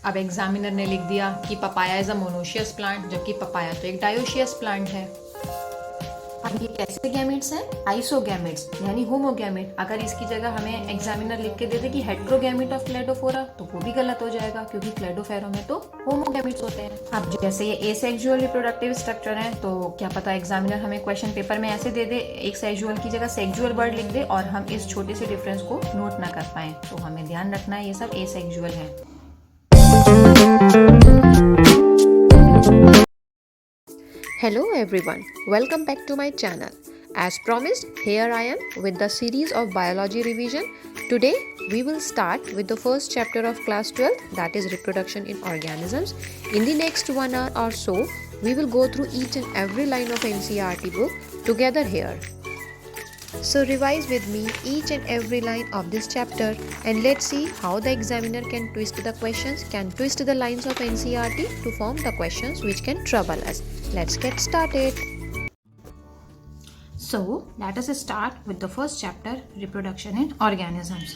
अब एग्जामिनर ने लिख दिया कि papaya is a monoecious plant, जबकि पपाया तो एक डायोशियस प्लांट है। अब ये कैसे गैमेट्स हैं? आइसोगैमेट्स यानी होमोगैमेट। अगर इसकी जगह हमें एग्जामिनर लिख के दे दे कि हेट्रोगैमेट ऑफ क्लेडोफोरा, तो वो भी गलत हो जाएगा, क्योंकि क्लेडोफेरा में तो होमोगैमेट्स होते हैं। अब जैसे ये एसेक्सुअल रिप्रोडक्टिव स्ट्रक्चर है, तो क्या पता एग्जामिनर हमें क्वेश्चन पेपर में ऐसे दे दे, एक सेक्सुअल की जगह सेक्सुअल वर्ड लिख दे और हम इस छोटे से डिफरेंस को नोट ना कर पाए। तो हमें ध्यान रखना है ये सब एसेक्सुअल है। Hello everyone, welcome back to my channel. As promised, here I am with the series of biology revision. Today we will start with the first chapter of class 12, that is reproduction in organisms. In the next 1 hour or so, we will go through each and every line of NCERT book together here. So revise with me each and every line of this chapter and let's see how the examiner can twist the questions, can twist the lines of NCERT to form the questions which can trouble us. Let's get started. So let us start with the first chapter, reproduction in organisms.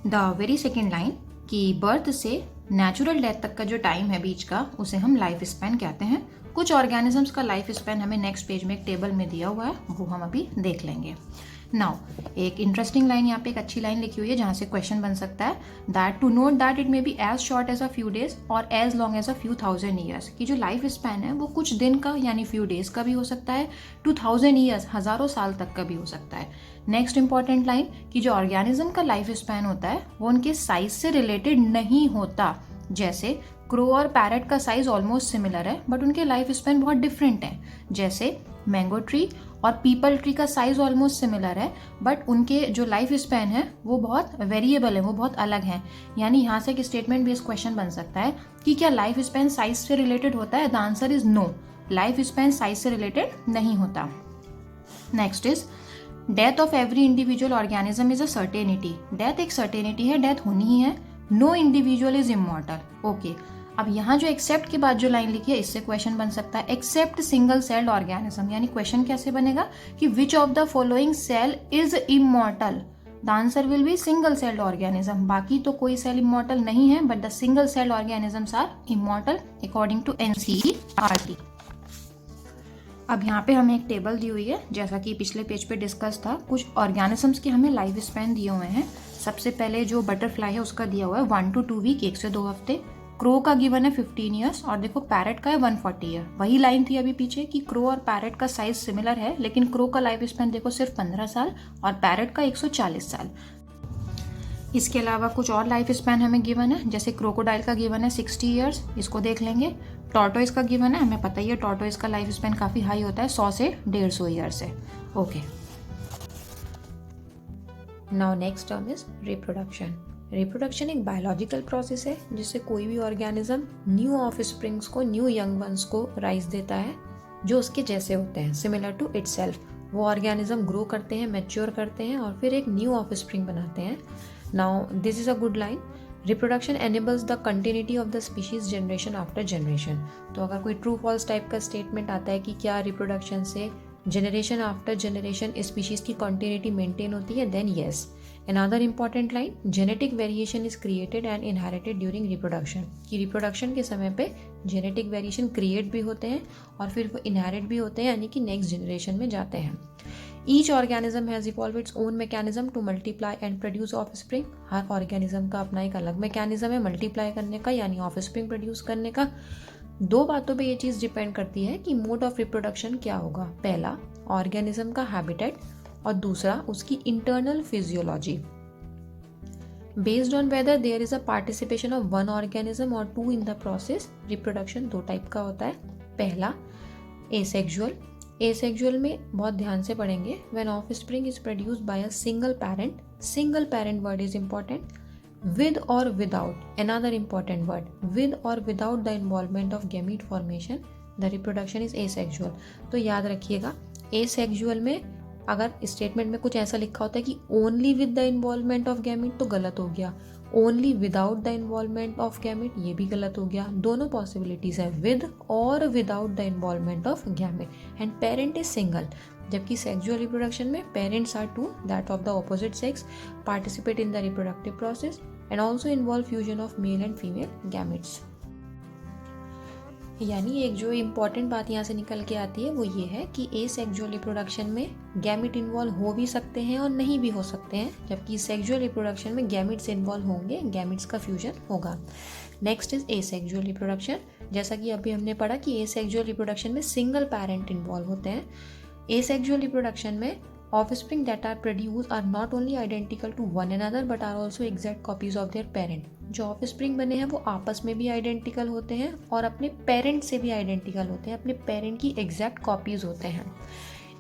The very second line कि birth से natural death तक का जो time है बीच का, उसे हम life span कहते हैं। कुछ ऑर्गेनिजम्स का लाइफ स्पैन हमें नेक्स्ट पेज में एक टेबल में दिया हुआ है, वो हम अभी देख लेंगे। नाउ एक इंटरेस्टिंग लाइन यहाँ पे, एक अच्छी लाइन लिखी हुई है जहाँ से क्वेश्चन बन सकता है, that to note that it may be as short as a few days और as long as a few thousand years. की जो लाइफ स्पैन है वो कुछ दिन का यानी फ्यू डेज का भी हो सकता है, 2000 ईयर्स हजारों साल तक का भी हो सकता है। नेक्स्ट इंपॉर्टेंट लाइन कि जो ऑर्गेनिज्म का लाइफ स्पैन होता है वो उनके साइज से रिलेटेड नहीं होता। जैसे क्रो और पैरट का साइज ऑलमोस्ट सिमिलर है बट उनके लाइफ स्पैन बहुत डिफरेंट है। जैसे मैंगो ट्री और पीपल ट्री का साइज ऑलमोस्ट सिमिलर है बट उनके जो लाइफ स्पैन है वो बहुत वेरिएबल है, वो बहुत अलग है। यानी यहाँ से एक स्टेटमेंट बेस्ड क्वेश्चन बन सकता है कि क्या लाइफ स्पैन साइज से रिलेटेड होता है? The answer is no, life span size से रिलेटेड नहीं होता। Next is death of every individual organism is a certainty. Death एक सर्टेनिटी है, डेथ होनी ही है। No individual is immortal. Okay, अब यहाँ जो एक्सेप्ट के बाद जो लाइन लिखी है इससे क्वेश्चन बन सकता है एक्सेप्ट सिंगल सेल्ड ऑर्गेनिज्म। यानी क्वेश्चन कैसे बनेगा कि which of the following cell is immortal? The answer will be single celled organism. बाकी तो कोई सेल इमॉर्टल नहीं है but the single celled organisms are immortal according to NCERT। अब यहाँ पे हमें एक टेबल दी हुई है, जैसा कि पिछले पेज पे डिस्कस था। कुछ ऑर्गेनिजम्स के हमें लाइफ स्पैन दिए हुए हैं। सबसे पहले जो बटरफ्लाई है उसका दिया हुआ है 1 to 2 वीक, 1 से 2 हफ्ते। क्रो का गिवन है 15 ईयर्स और देखो पैरट का है 140 ईयर। वही लाइन थी अभी पीछे कि क्रो और पैरट का साइज सिमिलर है, लेकिन क्रो का लाइफ स्पैन देखो सिर्फ 15 साल और पैरट का 140 साल। इसके अलावा कुछ और लाइफ स्पैन हमें गिवन है, जैसे क्रोकोडाइल का गिवन है 60 ईयर्स, इसको देख लेंगे। टॉर्टोइस का गिवन है, हमें पता ही है टॉर्टोइस का लाइफ स्पैन काफी हाई होता है, 100 से 150 ईयर्स है। Okay, now next term is reproduction. Reproduction एक बायोलॉजिकल प्रोसेस है जिससे कोई भी ऑर्गेनिज्म न्यू ऑफ स्प्रिंग्स को, न्यू यंग वंस को राइज देता है जो उसके जैसे होते हैं, सिमिलर टू इटसेल्फ। वो ऑर्गेनिज्म ग्रो करते हैं, मैच्योर करते हैं और फिर एक न्यू ऑफ स्प्रिंग बनाते हैं। Now this is a good line, reproduction enables the continuity of the species generation after generation. तो अगर कोई ट्रू फॉल्स टाइप का स्टेटमेंट आता है कि क्या रिप्रोडक्शन से जनरेशन आफ्टर जनरेशन स्पीशीज की कंटिन्यूटी मेंटेन होती है, then yes. Another important line, genetic variation is created and inherited during reproduction। कि रिप्रोडक्शन के समय पे जेनेटिक वेरिएशन क्रिएट भी होते हैं और फिर वो इनहेरिट भी होते हैं, यानी कि नेक्स्ट जनरेशन में जाते हैं। Each organism has evolve its own mechanism to multiply and produce offspring. Her organism का अपना एक अलग मैकेनिज्म है मल्टीप्लाई करने का, यानी ऑफस्प्रिंग प्रोड्यूस करने का। दो बातों पे ये चीज़ डिपेंड करती है कि मोड ऑफ रिप्रोडक्शन क्या होगा। पहला, ऑर्गेनिज्म का हैबिटेट और दूसरा उसकी internal physiology. Based on whether there is a participation of one organism और two in the process, reproduction दो टाइप का होता है। पहला एसेक्सुअल। एसेक्सुअल में बहुत ध्यान से पढ़ेंगे, when offspring is produced by a single parent. Single parent word is important. With और without, another important word, with और without the involvement of gamete formation, the reproduction is asexual. तो याद रखिएगा, एसेक्सुअल में अगर स्टेटमेंट में कुछ ऐसा लिखा होता है कि only with the involvement of gamete, तो गलत हो गया। Only without the involvement of gamete, ये भी गलत हो गया। दोनों पॉसिबिलिटीज है, विद और without the involvement of gamete. And parent is single, जबकि सेक्सुअल रिप्रोडक्शन में parents are two, that of the opposite sex participate in the reproductive process. And also involve fusion of male and female gametes. यानी एक जो important बात यहाँ से निकल के आती है वो ये है कि एसेक्सुअल रिप्रोडक्शन में गैमेट इन्वॉल्व हो भी सकते हैं और नहीं भी हो सकते हैं, जबकि सेक्सुअल रिप्रोडक्शन में गैमेट्स इन्वॉल्व होंगे, गैमेट्स का फ्यूजन होगा। Next is asexual reproduction. जैसा कि अभी हमने पढ़ा कि एसेक्सुअल रिप्रोडक्शन में सिंगल पेरेंट इन्वॉल्व होते हैं। एसेक्सुअल रिप्रोडक्शन में offspring that are produced are not only identical to one another but are also exact copies of their parent। जो ऑफस्प्रिंग बने हैं वो आपस में भी आइडेंटिकल होते हैं और अपने पेरेंट से भी आइडेंटिकल होते हैं, अपने पेरेंट की एग्जैक्ट कॉपीज होते हैं।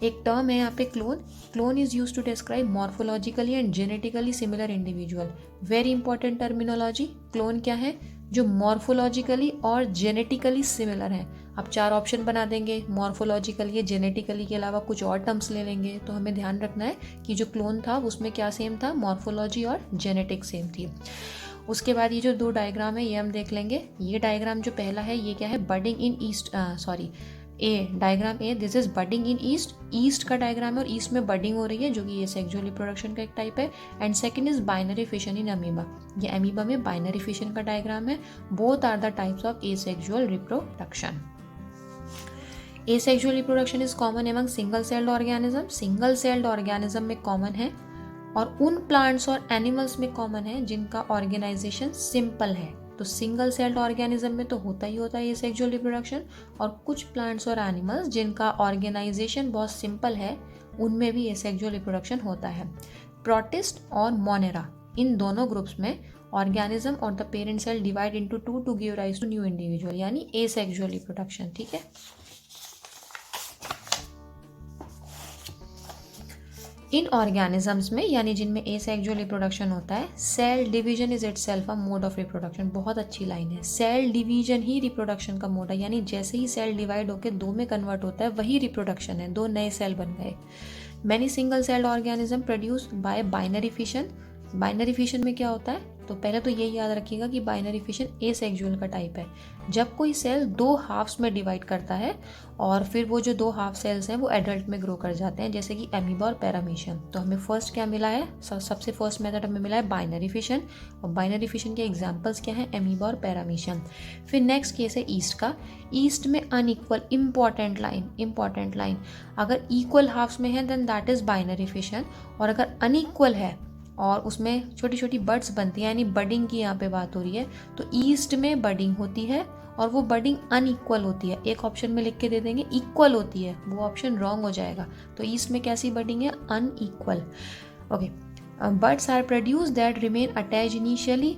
एक टर्म है यहाँ पे clone. Clone is use to describe morphologically and genetically similar individual. Very important terminology. Clone क्या है? जो मॉर्फोलॉजिकली और जेनेटिकली सिमिलर हैं। आप 4 ऑप्शन बना देंगे, मॉर्फोलॉजिकली, जेनेटिकली के अलावा कुछ और टर्म्स ले लेंगे, तो हमें ध्यान रखना है कि जो क्लोन था उसमें क्या सेम था? मॉर्फोलॉजी और जेनेटिक सेम थी। उसके बाद ये जो 2 डायग्राम है ये हम देख लेंगे। ये डायग्राम जो पहला है ये क्या है? Budding in east, A diagram A, this is budding in east. East का डायग्राम है और ईस्ट में बडिंग हो रही है, जो कि ये सेक्सुअल रिप्रोडक्शन का एक टाइप है। And second is binary fission in amoeba. ये अमीबा में बाइनरी फिशन का डायग्राम है। Both are the types of asexual reproduction. Asexual reproduction is common among single celled organism. Single celled organism में common है और उन plants और animals में कॉमन है जिनका ऑर्गेनाइजेशन सिंपल है। तो सिंगल सेल्ड ऑर्गेनिज्म में तो होता ही होता है ये सेक्सुअल रिप्रोडक्शन, और कुछ प्लांट्स और एनिमल्स जिनका ऑर्गेनाइजेशन बहुत सिंपल है उनमें भी ये सेक्सुअल रिप्रोडक्शन होता है। प्रोटिस्ट और मोनेरा, इन दोनों ग्रुप्स में ऑर्गेनिज्म और the parent cell divide into 2 to give rise to new individual, यानी एसेक्सुअल रिप्रोडक्शन। ठीक है। इन ऑर्गेनिजम्स में, यानी जिनमें एसेक्सुअल रिप्रोडक्शन होता है, cell division is itself a mode of reproduction. बहुत अच्छी लाइन है। सेल डिवीजन ही रिप्रोडक्शन का मोड है, यानी जैसे ही सेल डिवाइड होकर 2 में कन्वर्ट होता है वही रिप्रोडक्शन है, 2 नए सेल बन गए। Many single celled organism produce by binary fission. Binary fission में क्या होता है? तो पहले तो यही याद रखिएगा कि बाइनरी फिशन एसेक्सुअल का टाइप है। जब कोई सेल 2 हाफ्स में डिवाइड करता है और फिर वो जो 2 हाफ सेल्स हैं वो एडल्ट में ग्रो कर जाते हैं, जैसे कि एमीबा और पैरामीशियम। तो हमें फर्स्ट क्या मिला है? सबसे फर्स्ट मेथड हमें मिला है बाइनरी फिशन, और बाइनरी फिशन के एग्जांपल्स क्या हैं? एमीबा और पैरामीशियम। फिर नेक्स्ट केस है ईस्ट का। ईस्ट में अनइक्वल, इंपॉर्टेंट लाइन, अगर इक्वल हाफ्स में है then that is binary fission, और अगर अनइक्वल है और उसमें छोटी छोटी बड्स बनती हैं, यानी बडिंग की यहाँ पे बात हो रही है, तो ईस्ट में बडिंग होती है और वो बडिंग अनइक्वल होती है। एक ऑप्शन में लिख के दे देंगे इक्वल होती है, वो ऑप्शन रॉन्ग हो जाएगा। तो ईस्ट में कैसी बडिंग है? Unequal. Okay. Buds are produce that remain attach initially.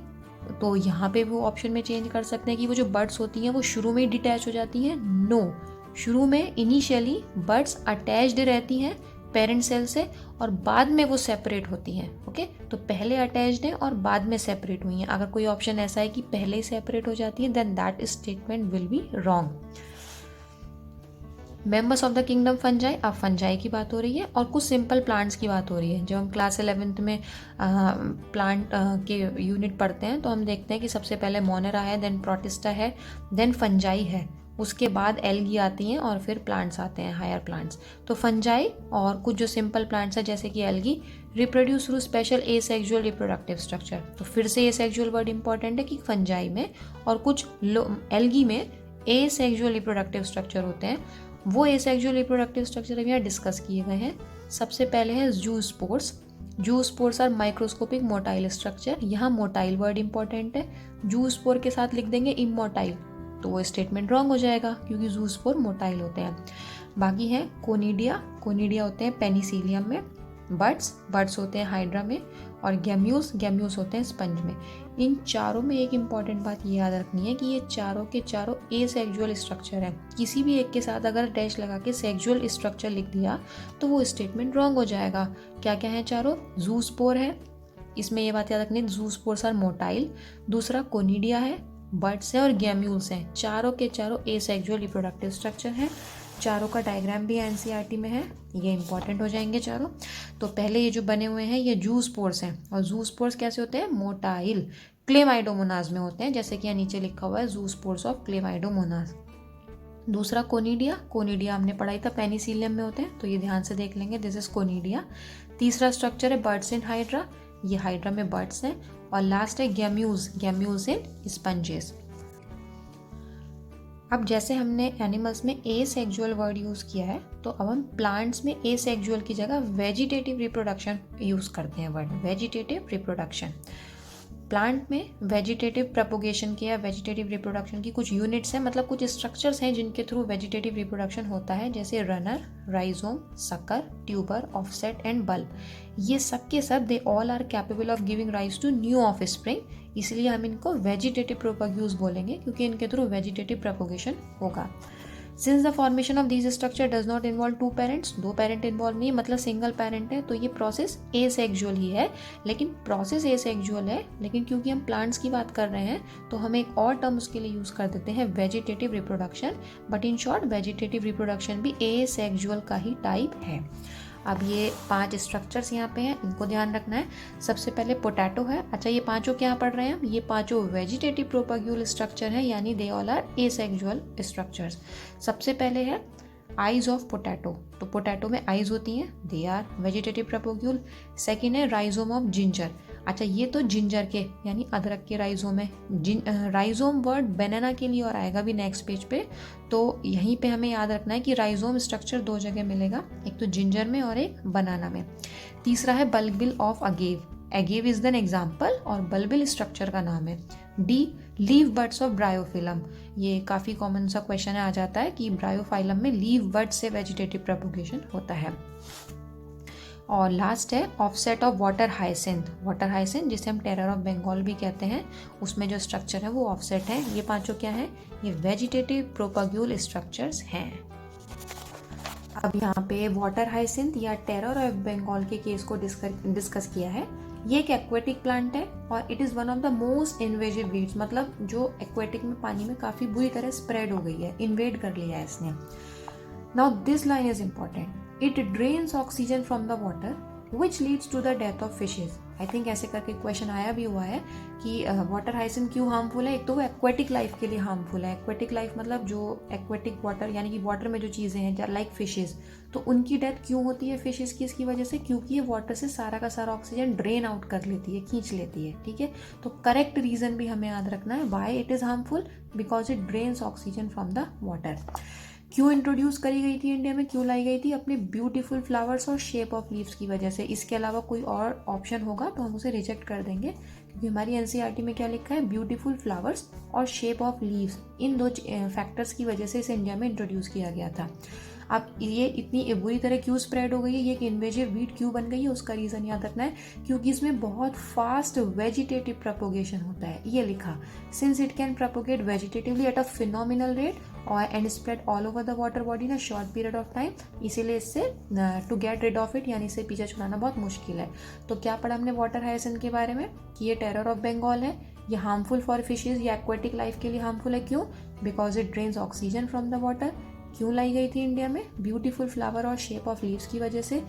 तो यहाँ पे वो ऑप्शन में चेंज कर सकते हैं कि वो जो बड्स होती हैं वो शुरू में ही डिटैच हो जाती हैं। नो, शुरू में इनिशियली बड्स अटैच्ड रहती हैं पेरेंट सेल से और बाद में वो सेपरेट होती हैं। ओके, तो पहले अटैच्ड हैं और बाद में सेपरेट हुई हैं। अगर कोई ऑप्शन ऐसा है कि पहले ही सेपरेट हो जाती है then that statement will be wrong. Members of the kingdom fungi, अब फंजाई की बात हो रही है और कुछ सिंपल प्लांट्स की बात हो रही है। जब हम क्लास 11th में प्लांट के यूनिट पढ़ते हैं तो हम देखते हैं कि सबसे पहले मोनेरा है, देन प्रोटिस्टा है, देन फंजाई है, उसके बाद एल्गी आती हैं और फिर प्लांट्स आते हैं, हायर प्लांट्स। तो फंजाई और कुछ जो सिंपल प्लांट्स हैं जैसे कि algae reproduce through special asexual reproductive structure. तो फिर से एसेक्सुअल वर्ड इंपॉर्टेंट है कि फंजाई में और कुछ एल्गी में एसेक्सुअल रिप्रोडक्टिव स्ट्रक्चर होते हैं। वो एसेक्सुअल रिप्रोडक्टिव स्ट्रक्चर यहाँ डिस्कस किए गए हैं। सबसे पहले है zoospores. Zoospores are microscopic motile structure. यहाँ मोटाइल वर्ड इंपॉर्टेंट है। जूस्पोर के साथ लिख देंगे इमोटाइल, तो वो स्टेटमेंट रॉन्ग हो जाएगा क्योंकि जूस्पोर मोटाइल होते हैं। बाकी है कोनिडिया। कोनिडिया होते हैं पेनिसिलियम में, बर्ड्स होते हैं हाइड्रा में, और गैम्यूल्स होते हैं स्पंज में। इन चारों में एक इम्पॉर्टेंट बात ये याद रखनी है कि ये चारों के चारों एसेक्सुअल स्ट्रक्चर है। किसी भी एक के साथ अगर डैश लगा के सेक्सुअल स्ट्रक्चर लिख दिया तो वो स्टेटमेंट रॉन्ग हो जाएगा। क्या क्या है चारों? जूस्पोर है, इसमें ये बात याद रखनी है, जूस्पोर्स आर मोटाइल। दूसरा कोनिडिया है, बर्ड्स है, और गैम्यूल्स हैं। चारों के चारों एसेक्सुअल रिप्रोडक्टिव स्ट्रक्चर है। चारों का डायग्राम भी एनसीईआरटी में है, ये इंपॉर्टेंट हो जाएंगे चारों। तो पहले ये जो बने हुए हैं ये जूस्पोर्स हैं, और जूस्पोर्स कैसे होते हैं? मोटाइल क्लेमाइडोमोनाज में होते हैं, जैसे कि यहाँ नीचे लिखा हुआ है जूस्पोर्स ऑफ क्लेमाइडोमोनाज। दूसरा कोनिडिया हमने पढ़ाई था पेनिसिलियम में होते हैं, तो ये ध्यान से देख लेंगे, दिस इज कोनिडिया। तीसरा स्ट्रक्चर है बर्ड्स इन हाइड्रा। ये हाइड्रा में बर्ड्स हैं। और लास्ट है गैम्यूज इन स्पंजेस। अब जैसे हमने एनिमल्स में एसेक्सुअल वर्ड यूज़ किया है, तो अब हम प्लांट्स में एसेक्सुअल की जगह वेजिटेटिव रिप्रोडक्शन यूज़ करते हैं वर्ड, वेजिटेटिव रिप्रोडक्शन। प्लांट में वेजिटेटिव प्रोपोगेशन की या वेजिटेटिव रिप्रोडक्शन की कुछ यूनिट्स हैं, मतलब कुछ स्ट्रक्चर्स हैं जिनके थ्रू वेजिटेटिव रिप्रोडक्शन होता है, जैसे runner, rhizome, sucker, tuber, offset and bulb. ये सब के सब they all are capable of giving rise to new offspring, इसलिए हम इनको वेजिटेटिव प्रोपोग्यूज बोलेंगे क्योंकि इनके थ्रू वेजिटेटिव प्रोपोगेशन होगा। Since the formation of this structure does not involve two parents, दो पेरेंट इन्वॉल्व नहीं, मतलब सिंगल पेरेंट है, तो ये प्रोसेस एसेक्सुअल ही है। लेकिन प्रोसेस एसेक्सुअल है, लेकिन क्योंकि हम प्लांट्स की बात कर रहे हैं तो हम एक और टर्म उसके लिए यूज कर देते हैं, vegetative reproduction. But in short vegetative reproduction भी एसेक्सुअल का ही टाइप है। अब ये 5 स्ट्रक्चर्स यहाँ पे हैं, इनको ध्यान रखना है। सबसे पहले पोटैटो है। अच्छा, ये पांचों क्या पढ़ रहे हैं हम? ये पांचों वेजिटेटिव प्रोपाग्यूल स्ट्रक्चर है, यानी they all are asexual structures. सबसे पहले है आइज ऑफ पोटैटो, तो पोटैटो में आइज होती हैं, they are vegetative propagule. Second है राइजोम ऑफ जिंजर। अच्छा, ये तो जिंजर के यानी अदरक के राइजोम है। राइजोम वर्ड बनाना के लिए और आएगा भी नेक्स्ट पेज पे, तो यहीं पे हमें याद रखना है कि राइजोम स्ट्रक्चर 2 जगह मिलेगा, एक तो जिंजर में और एक बनाना में। तीसरा है bulbil of agave, agave is than example और बल्बिल स्ट्रक्चर का नाम है। The leaf buds of Bryophyllum, ये काफ़ी कॉमन सा क्वेश्चन आ जाता है कि ब्रायोफाइलम में लीव बर्ड से वेजिटेटिव प्रोपोगेशन होता है। और लास्ट है offset of water hyacinth. Water hyacinth जिसे हम टेरर ऑफ बंगाल भी कहते हैं, उसमें जो स्ट्रक्चर है वो ऑफसेट है। ये पांचों क्या है? ये वेजिटेटिव प्रोपाग्यूल स्ट्रक्चर्स हैं। अब यहाँ पे वाटर हाइसिंथ या टेरर ऑफ बंगाल के केस को डिस्कस किया है। ये एक एक्वेटिक प्लांट है और it is one of the most invasive weeds, मतलब जो एक्वेटिक में पानी में काफ़ी बुरी तरह स्प्रेड हो गई है, इन्वेड कर लिया है इसने। Now this line is important, it drains oxygen from the water which leads to the death of fishes। I think ऐसे करके क्वेश्चन आया भी हुआ है कि वाटर हाइसिंथ क्यों हार्मफुल है। एक तो वो एक्वेटिक लाइफ के लिए हार्मफुल है। एक्वेटिक लाइफ मतलब जो एक्वेटिक वाटर यानी कि वाटर में जो चीज़ें हैं लाइक फिशेज, तो उनकी डेथ क्यों होती है फिशेज की? इसकी वजह से क्योंकि ये वाटर से सारा का सारा ऑक्सीजन ड्रेन आउट कर लेती है, खींच लेती है। ठीक है, तो करेक्ट रीजन भी हमें याद रखना है, why it is harmful, because it drains oxygen from the water. क्यों इंट्रोड्यूस करी गई थी इंडिया में, क्यों लाई गई थी? अपने ब्यूटीफुल फ्लावर्स और शेप ऑफ लीव्स की वजह से। इसके अलावा कोई और ऑप्शन होगा तो हम उसे रिजेक्ट कर देंगे, क्योंकि हमारी एनसीईआरटी में क्या लिखा है? ब्यूटीफुल फ्लावर्स और shape of leaves, in 2 factors की वजह से इसे इंडिया में इंट्रोड्यूस किया गया था। अब ये इतनी बुरी तरह क्यों स्प्रेड हो गई है, ये एक इन्वेजिव वीड क्यों बन गई है, उसका रीज़न याद रखना है, क्योंकि इसमें बहुत फास्ट वेजिटेटिव प्रोपोगेशन होता है। ये लिखा, since it can propagate vegetatively at a phenomenal rate और and spread all over the water body in a short period of time, इसीलिए इससे to get rid of it यानी इसे पीछे छुड़ाना बहुत मुश्किल है। तो क्या पढ़ा हमने वाटर हाइसिंथ के बारे में कि ये टेरर ऑफ बंगाल है, ये हार्मफुल फॉर फिशेज या एक्वेटिक लाइफ के लिए हार्मफुल है। क्यों? Because it drains oxygen from the water. क्यों लाई गई थी इंडिया में? ब्यूटीफुल फ्लावर और शेप ऑफ लीव्स की वजह से।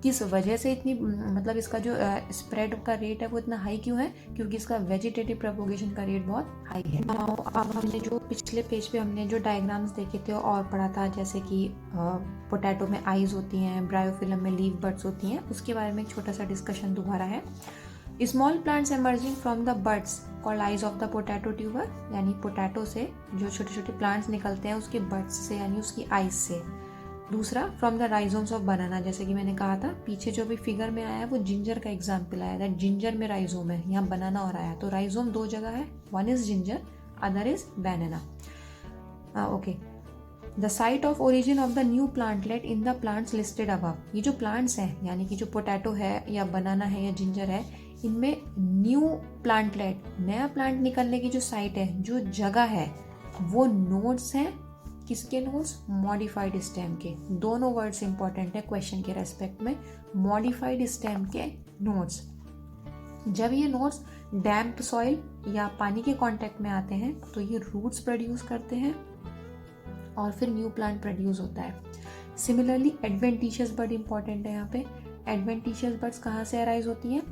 किस वजह से इतनी, मतलब इसका जो स्प्रेड का रेट है वो इतना हाई क्यों है? क्योंकि इसका वेजिटेटिव प्रोपोगेशन का रेट बहुत हाई है। अब हमने जो पिछले पेज पे हमने जो डायग्राम्स देखे थे और पढ़ा था, जैसे कि पोटैटो में आइज होती हैं, ब्रायोफिलम में लीव बर्ड्स होती हैं, उसके बारे में एक छोटा सा डिस्कशन दोबारा है। Small plants emerging from the buds called eyes of the potato tuber, यानी पोटैटो से जो छोटे छोटे प्लांट्स निकलते हैं उसके बड्स से यानी उसकी आइज से। दूसरा फ्रॉम द राइजोम्स ऑफ बनाना, जैसे कि मैंने कहा था पीछे जो भी फिगर में आया है वो जिंजर का एग्जाम्पल आया था, जिंजर में राइजोम है, यहाँ बनाना और आया, तो राइजोम 2 जगह है, one is ginger, other is banana. Okay, the site of origin of the new plantlet in the plants listed above. ये जो प्लांट्स हैं यानी कि जो पोटैटो है या बनाना है या जिंजर है, इनमें न्यू प्लांटलेट, नया प्लांट निकलने की जो साइट है, जो जगह है, वो नोड्स हैं। किसके नोड्स? मॉडिफाइड स्टेम के। दोनों वर्ड्स इंपॉर्टेंट है क्वेश्चन के रेस्पेक्ट में, मॉडिफाइड स्टेम के नोड्स। जब ये नोड्स डैम्प सॉइल या पानी के कांटेक्ट में आते हैं तो ये रूट्स प्रोड्यूस करते हैं और फिर न्यू प्लांट प्रोड्यूस होता है। सिमिलरली एडवेंटिशियस बर्ड इंपॉर्टेंट है यहाँ पे। एडवेंटिशियस बर्ड्स कहाँ से अराइज होती हैं?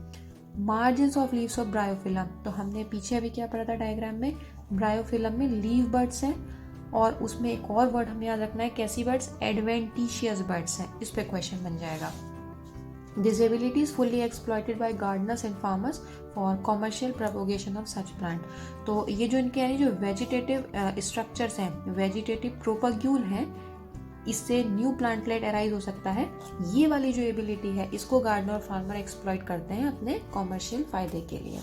Margins of leaves of bryophyllum. तो हमने पीछे अभी क्या पढ़ा था डायग्राम में, ब्रायोफिलम में लीव बर्ड्स हैं और उसमें एक और वर्ड हमें याद रखना है, कैसी बर्ड्स? एडवेंटिशियस बर्ड्स हैं। इस पे क्वेश्चन बन जाएगा। This ability is fully exploited by gardeners and farmers for commercial propagation of such plant. तो ये जो इनके यानी जो वेजिटेटिव स्ट्रक्चर्स हैं, वेजिटेटिव प्रोपग्यूल हैं, इससे न्यू प्लांटलेट अराइज हो सकता है। ये वाली जो एबिलिटी है इसको गार्डनर और फार्मर एक्सप्लॉइट करते हैं अपने कॉमर्शियल फायदे के लिए।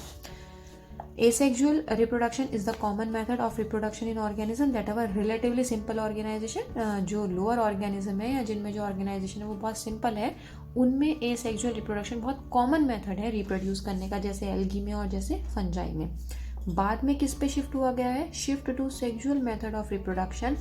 Asexual reproduction is the common method of reproduction in organism that have a relatively simple organization। जो लोअर ऑर्गेनिज्म है या जिनमें जो ऑर्गेनाइजेशन है वो बहुत सिंपल है, उनमें एसेक्सुअल रिप्रोडक्शन बहुत कॉमन मेथड है रिप्रोड्यूस करने का, जैसे एल्गी में और जैसे फंजाई में। बाद में किस पे शिफ्ट हुआ गया है? Shift to sexual method of reproduction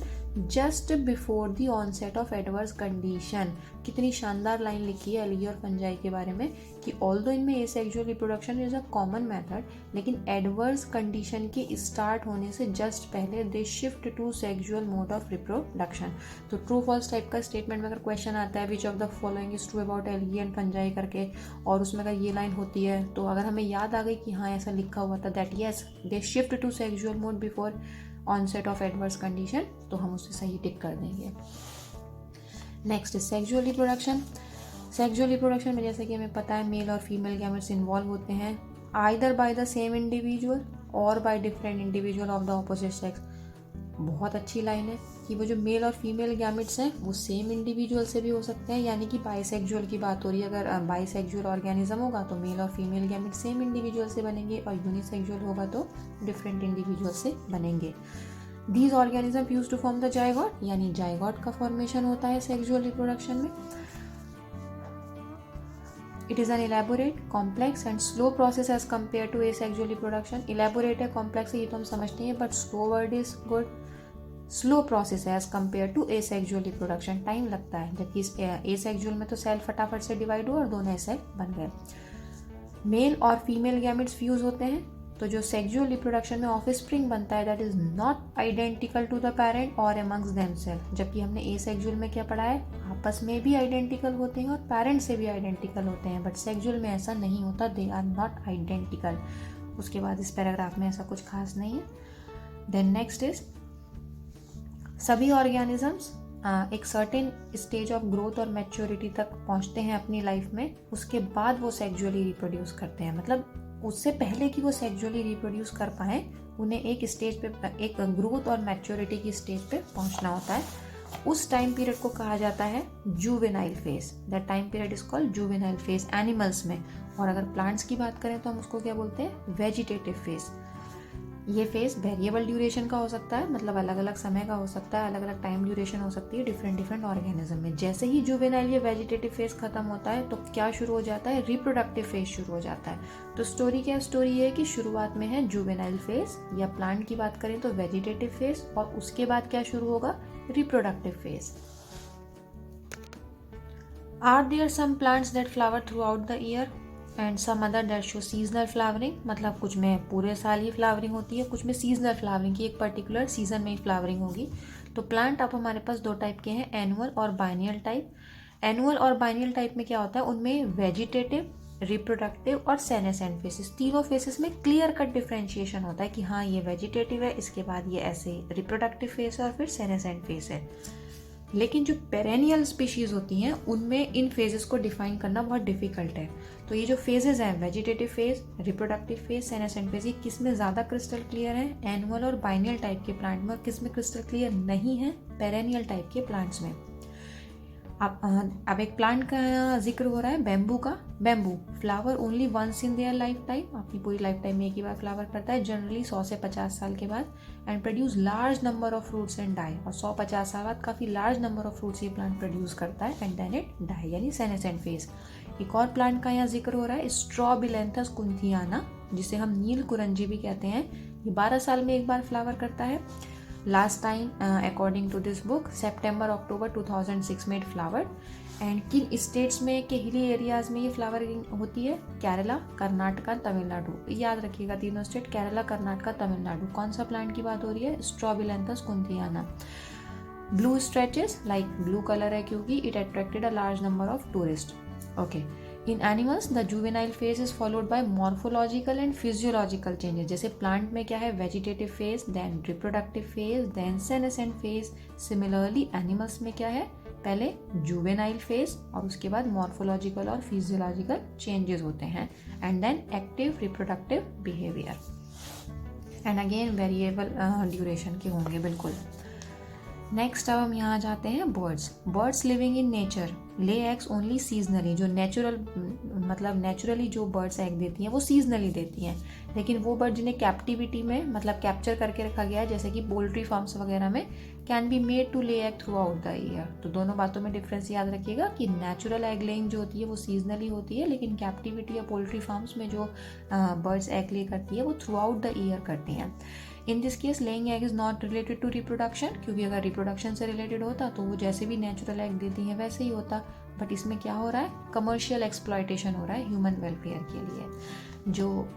just before the onset of adverse condition. कितनी शानदार लाइन लिखी है एल्गी और फंजाई के बारे में कि ऑल्दो इनमें asexual reproduction is a common method, लेकिन एडवर्स कंडीशन के स्टार्ट होने से जस्ट पहले they shift to sexual mode of reproduction. तो ट्रू फॉल्स टाइप का स्टेटमेंट में अगर क्वेश्चन आता है which of the following is true about algae and fungi करके, और उसमें अगर ये लाइन होती है तो अगर हमें याद आ गई कि हाँ ऐसा लिखा हुआ था that yes they shift to sexual mode before onset of adverse condition, तो हम उससे सही टिक कर देंगे। Next is sexual reproduction. Sexual reproduction में जैसे कि हमें पता है मेल और फीमेल गैमेट्स इन्वॉल्व होते हैं either by the same individual और by different individual of the opposite sex. बहुत अच्छी लाइन है कि वो जो मेल और फीमेल गैमेट्स हैं वो सेम इंडिविजुअल से भी हो सकते हैं, यानी कि बाइसेक्सुअल की बात हो रही है। अगर बाइसेक्सुअल ऑर्गेनिज्म होगा तो मेल और फीमेल गैमेट सेम इंडिविजुअल से बनेंगे, और यूनिसेक्सुअल होगा तो डिफरेंट इंडिविजुअल से बनेंगे। These organism use to form the zygote, यानी जायगोट का फॉर्मेशन होता है सेक्सुअल रिप्रोडक्शन में। It is an elaborate, complex and slow process as compared to asexual reproduction। Elaborate है, complex है, ये तो हम समझते हैं, but slow word is good। Slow process है as compared to asexual reproduction, time लगता है, जबकि asexual में तो सेल फटाफट से डिवाइड हुआ और दोनों सेल बन गए। मेल और फीमेल गैमेट्स फ्यूज होते हैं, तो जो सेक्सुअल रिप्रोडक्शन में ऑफस्प्रिंग बनता है that is not identical to the parent और अमंग्स देमसेल्फ। जबकि हमने एसेक्सुअल में क्या पढ़ा है, आपस में भी आइडेंटिकल होते हैं और पेरेंट से भी आइडेंटिकल होते हैं, बट सेक्सुअल में ऐसा नहीं होता, दे आर नॉट आइडेंटिकल। उसके बाद इस पैराग्राफ में ऐसा कुछ खास नहीं है। देन नेक्स्ट इज सभी ऑर्गेनिजम्स एक सर्टेन स्टेज ऑफ ग्रोथ और मैच्योरिटी तक पहुंचते हैं अपनी लाइफ में, उसके बाद वो सेक्सुअली रिप्रोड्यूस करते हैं। मतलब उससे पहले कि वो सेक्सुअली रिप्रोड्यूस कर पाए उन्हें एक स्टेज पे, एक ग्रोथ और मैच्योरिटी की स्टेज पे पहुंचना होता है। उस टाइम पीरियड को कहा जाता है juvenile phase. That time period is called juvenile phase animals में। और अगर प्लांट्स की बात करें तो हम उसको क्या बोलते हैं, वेजिटेटिव फेज। ये फेज वेरिएबल ड्यूरेशन का हो सकता है, मतलब अलग अलग समय का हो सकता है, अलग अलग टाइम ड्यूरेशन हो सकती है डिफरेंट ऑर्गेनिज्म में। जैसे ही जुवेनाइल ये वेजिटेटिव फेज खत्म होता है तो क्या शुरू हो जाता है, रिप्रोडक्टिव फेज शुरू हो जाता है। तो स्टोरी क्या, स्टोरी ये है कि शुरुआत में है जुवेनाइल फेज, या प्लांट की बात करें तो वेजिटेटिव फेज, और उसके बाद क्या शुरू होगा, reproductive phase. Are there some plants that flower throughout the year and some other that show seasonal flowering. मतलब कुछ में पूरे साल ही फ्लावरिंग होती है, कुछ में सीजनल फ्लावरिंग की एक पर्टिकुलर सीजन में ही फ्लावरिंग होगी। तो प्लांट अब हमारे पास दो टाइप के हैं, एनुअल और बाइनियल टाइप। एनुअल और बाइनियल टाइप में क्या होता है, उनमें वेजिटेटिव, रिप्रोडक्टिव और सेनेसेंट फेसेस, तीनों फेसेस में क्लियर कट डिफरेंशिएशन होता है कि हाँ ये वेजिटेटिव है, इसके बाद ये ऐसे रिप्रोडक्टिव फेस है और फिर सेनेसेंट फेस है। लेकिन जो पेरेनियल स्पीशीज होती हैं उनमें इन फेजेस को डिफाइन करना बहुत डिफिकल्ट है। तो ये जो फेजेस हैं, vegetative phase, reproductive phase, senescent phase, ये किस में ज़्यादा क्रिस्टल क्लियर है, एनुअल और बाइनियल टाइप के प्लांट में, और किस में क्रिस्टल क्लियर नहीं है, पेरेनियल टाइप के प्लांट्स में। अब एक प्लांट का जिक्र हो रहा है, बैम्बू का। Bamboo flower only once in their lifetime, अपनी पूरी लाइफ टाइम में एक ही बार फ्लावर करता है, जनरली 100 से 50 साल के बाद, and produce large number of fruits and die. और 100-50 साल बाद काफ़ी लार्ज नंबर ऑफ फ्रूट्स ये प्लांट प्रोड्यूस करता है, एंड देन इट डाई, यानी सेनेसेंट फेज। एक और प्लांट का यहाँ जिक्र हो रहा है, स्ट्रॉबिलेंथस कुंथियाना, जिसे हम नील कुरंजी भी कहते हैं। ये 12 साल में एक बार फ्लावर करता है। Last time according to this book September-October 2006 में इट फ्लावर्ड। एंड किन स्टेट्स में के हिली एरियाज में ये फ्लावरिंग होती है, केरला, कर्नाटका, तमिलनाडु। याद रखिएगा तीनों स्टेट, केरला, कर्नाटका, तमिलनाडु। कौन सा प्लांट की बात हो रही है, strobilanthes kunthiana. Blue stretches, like blue colour है क्योंकि it attracted a large number of tourist. Okay, in animals the juvenile phase is followed by morphological and physiological changes. जैसे प्लांट में क्या है, vegetative phase, then reproductive phase, then senescent phase. Similarly animals में क्या है, पहले juvenile phase और उसके बाद मॉर्फोलॉजिकल और फिजियोलॉजिकल चेंजेस होते हैं, and then active reproductive behaviour, and again variable duration के होंगे बिल्कुल। नेक्स्ट अब हम यहाँ जाते हैं birds living in nature lay eggs only seasonally. जो नेचुरली जो बर्ड्स एग देती हैं वो सीजनली देती हैं, लेकिन वो बर्ड जिन्हें कैप्टिविटी में मतलब कैप्चर करके रखा गया है जैसे कि पोल्ट्री फार्म्स वगैरह में, can be made to lay egg throughout the year. तो दोनों बातों में डिफरेंस याद रखिएगा कि नेचुरल एग लेइंग जो होती है वो सीजनली होती है, लेकिन कैप्टिविटी या पोल्ट्री फार्म्स में जो बर्ड्स एग ले करती है वो थ्रू आउट द ईयर करती हैं। In this case laying egg is not related to reproduction, क्योंकि अगर रिप्रोडक्शन से रिलेटेड होता तो वो जैसे भी नेचुरल एग देती हैं वैसे ही होता, बट इसमें क्या हो रहा है, कमर्शियल एक्सप्लॉयटेशन हो रहा है ह्यूमन वेलफेयर के लिए। जो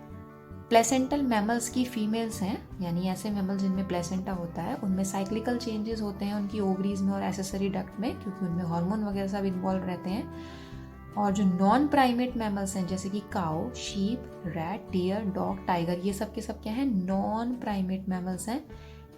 प्लेसेंटल मैमल्स की फीमेल्स हैं, यानी ऐसे मैमल्स जिनमें प्लेसेंटा होता है, उनमें साइक्लिकल चेंजेस होते हैं उनकी ओवरीज में और एसेसरी डक्ट में, क्योंकि उनमें हार्मोन वगैरह सब इन्वॉल्व रहते हैं। और जो नॉन प्राइमेट मैमल्स हैं जैसे कि cow, sheep, rat, deer, dog, tiger, ये सब के सब क्या हैं, नॉन प्राइमेट मैमल्स हैं।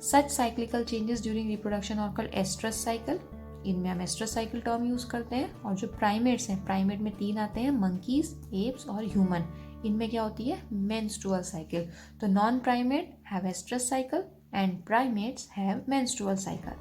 सच साइक्लिकल चेंजेस ड्यूरिंग रिप्रोडक्शन और कॉल्ड एस्ट्रस साइकिल, इनमें हम एस्ट्रस साइकिल टर्म यूज करते हैं। और जो प्राइमेट्स हैं, प्राइमेट में 3 आते हैं, मंकीज, एप्स और ह्यूमन, इनमें क्या होती है, मेंस्ट्रुअल साइकिल। तो non primate have oestrous cycle and primates have menstrual cycle.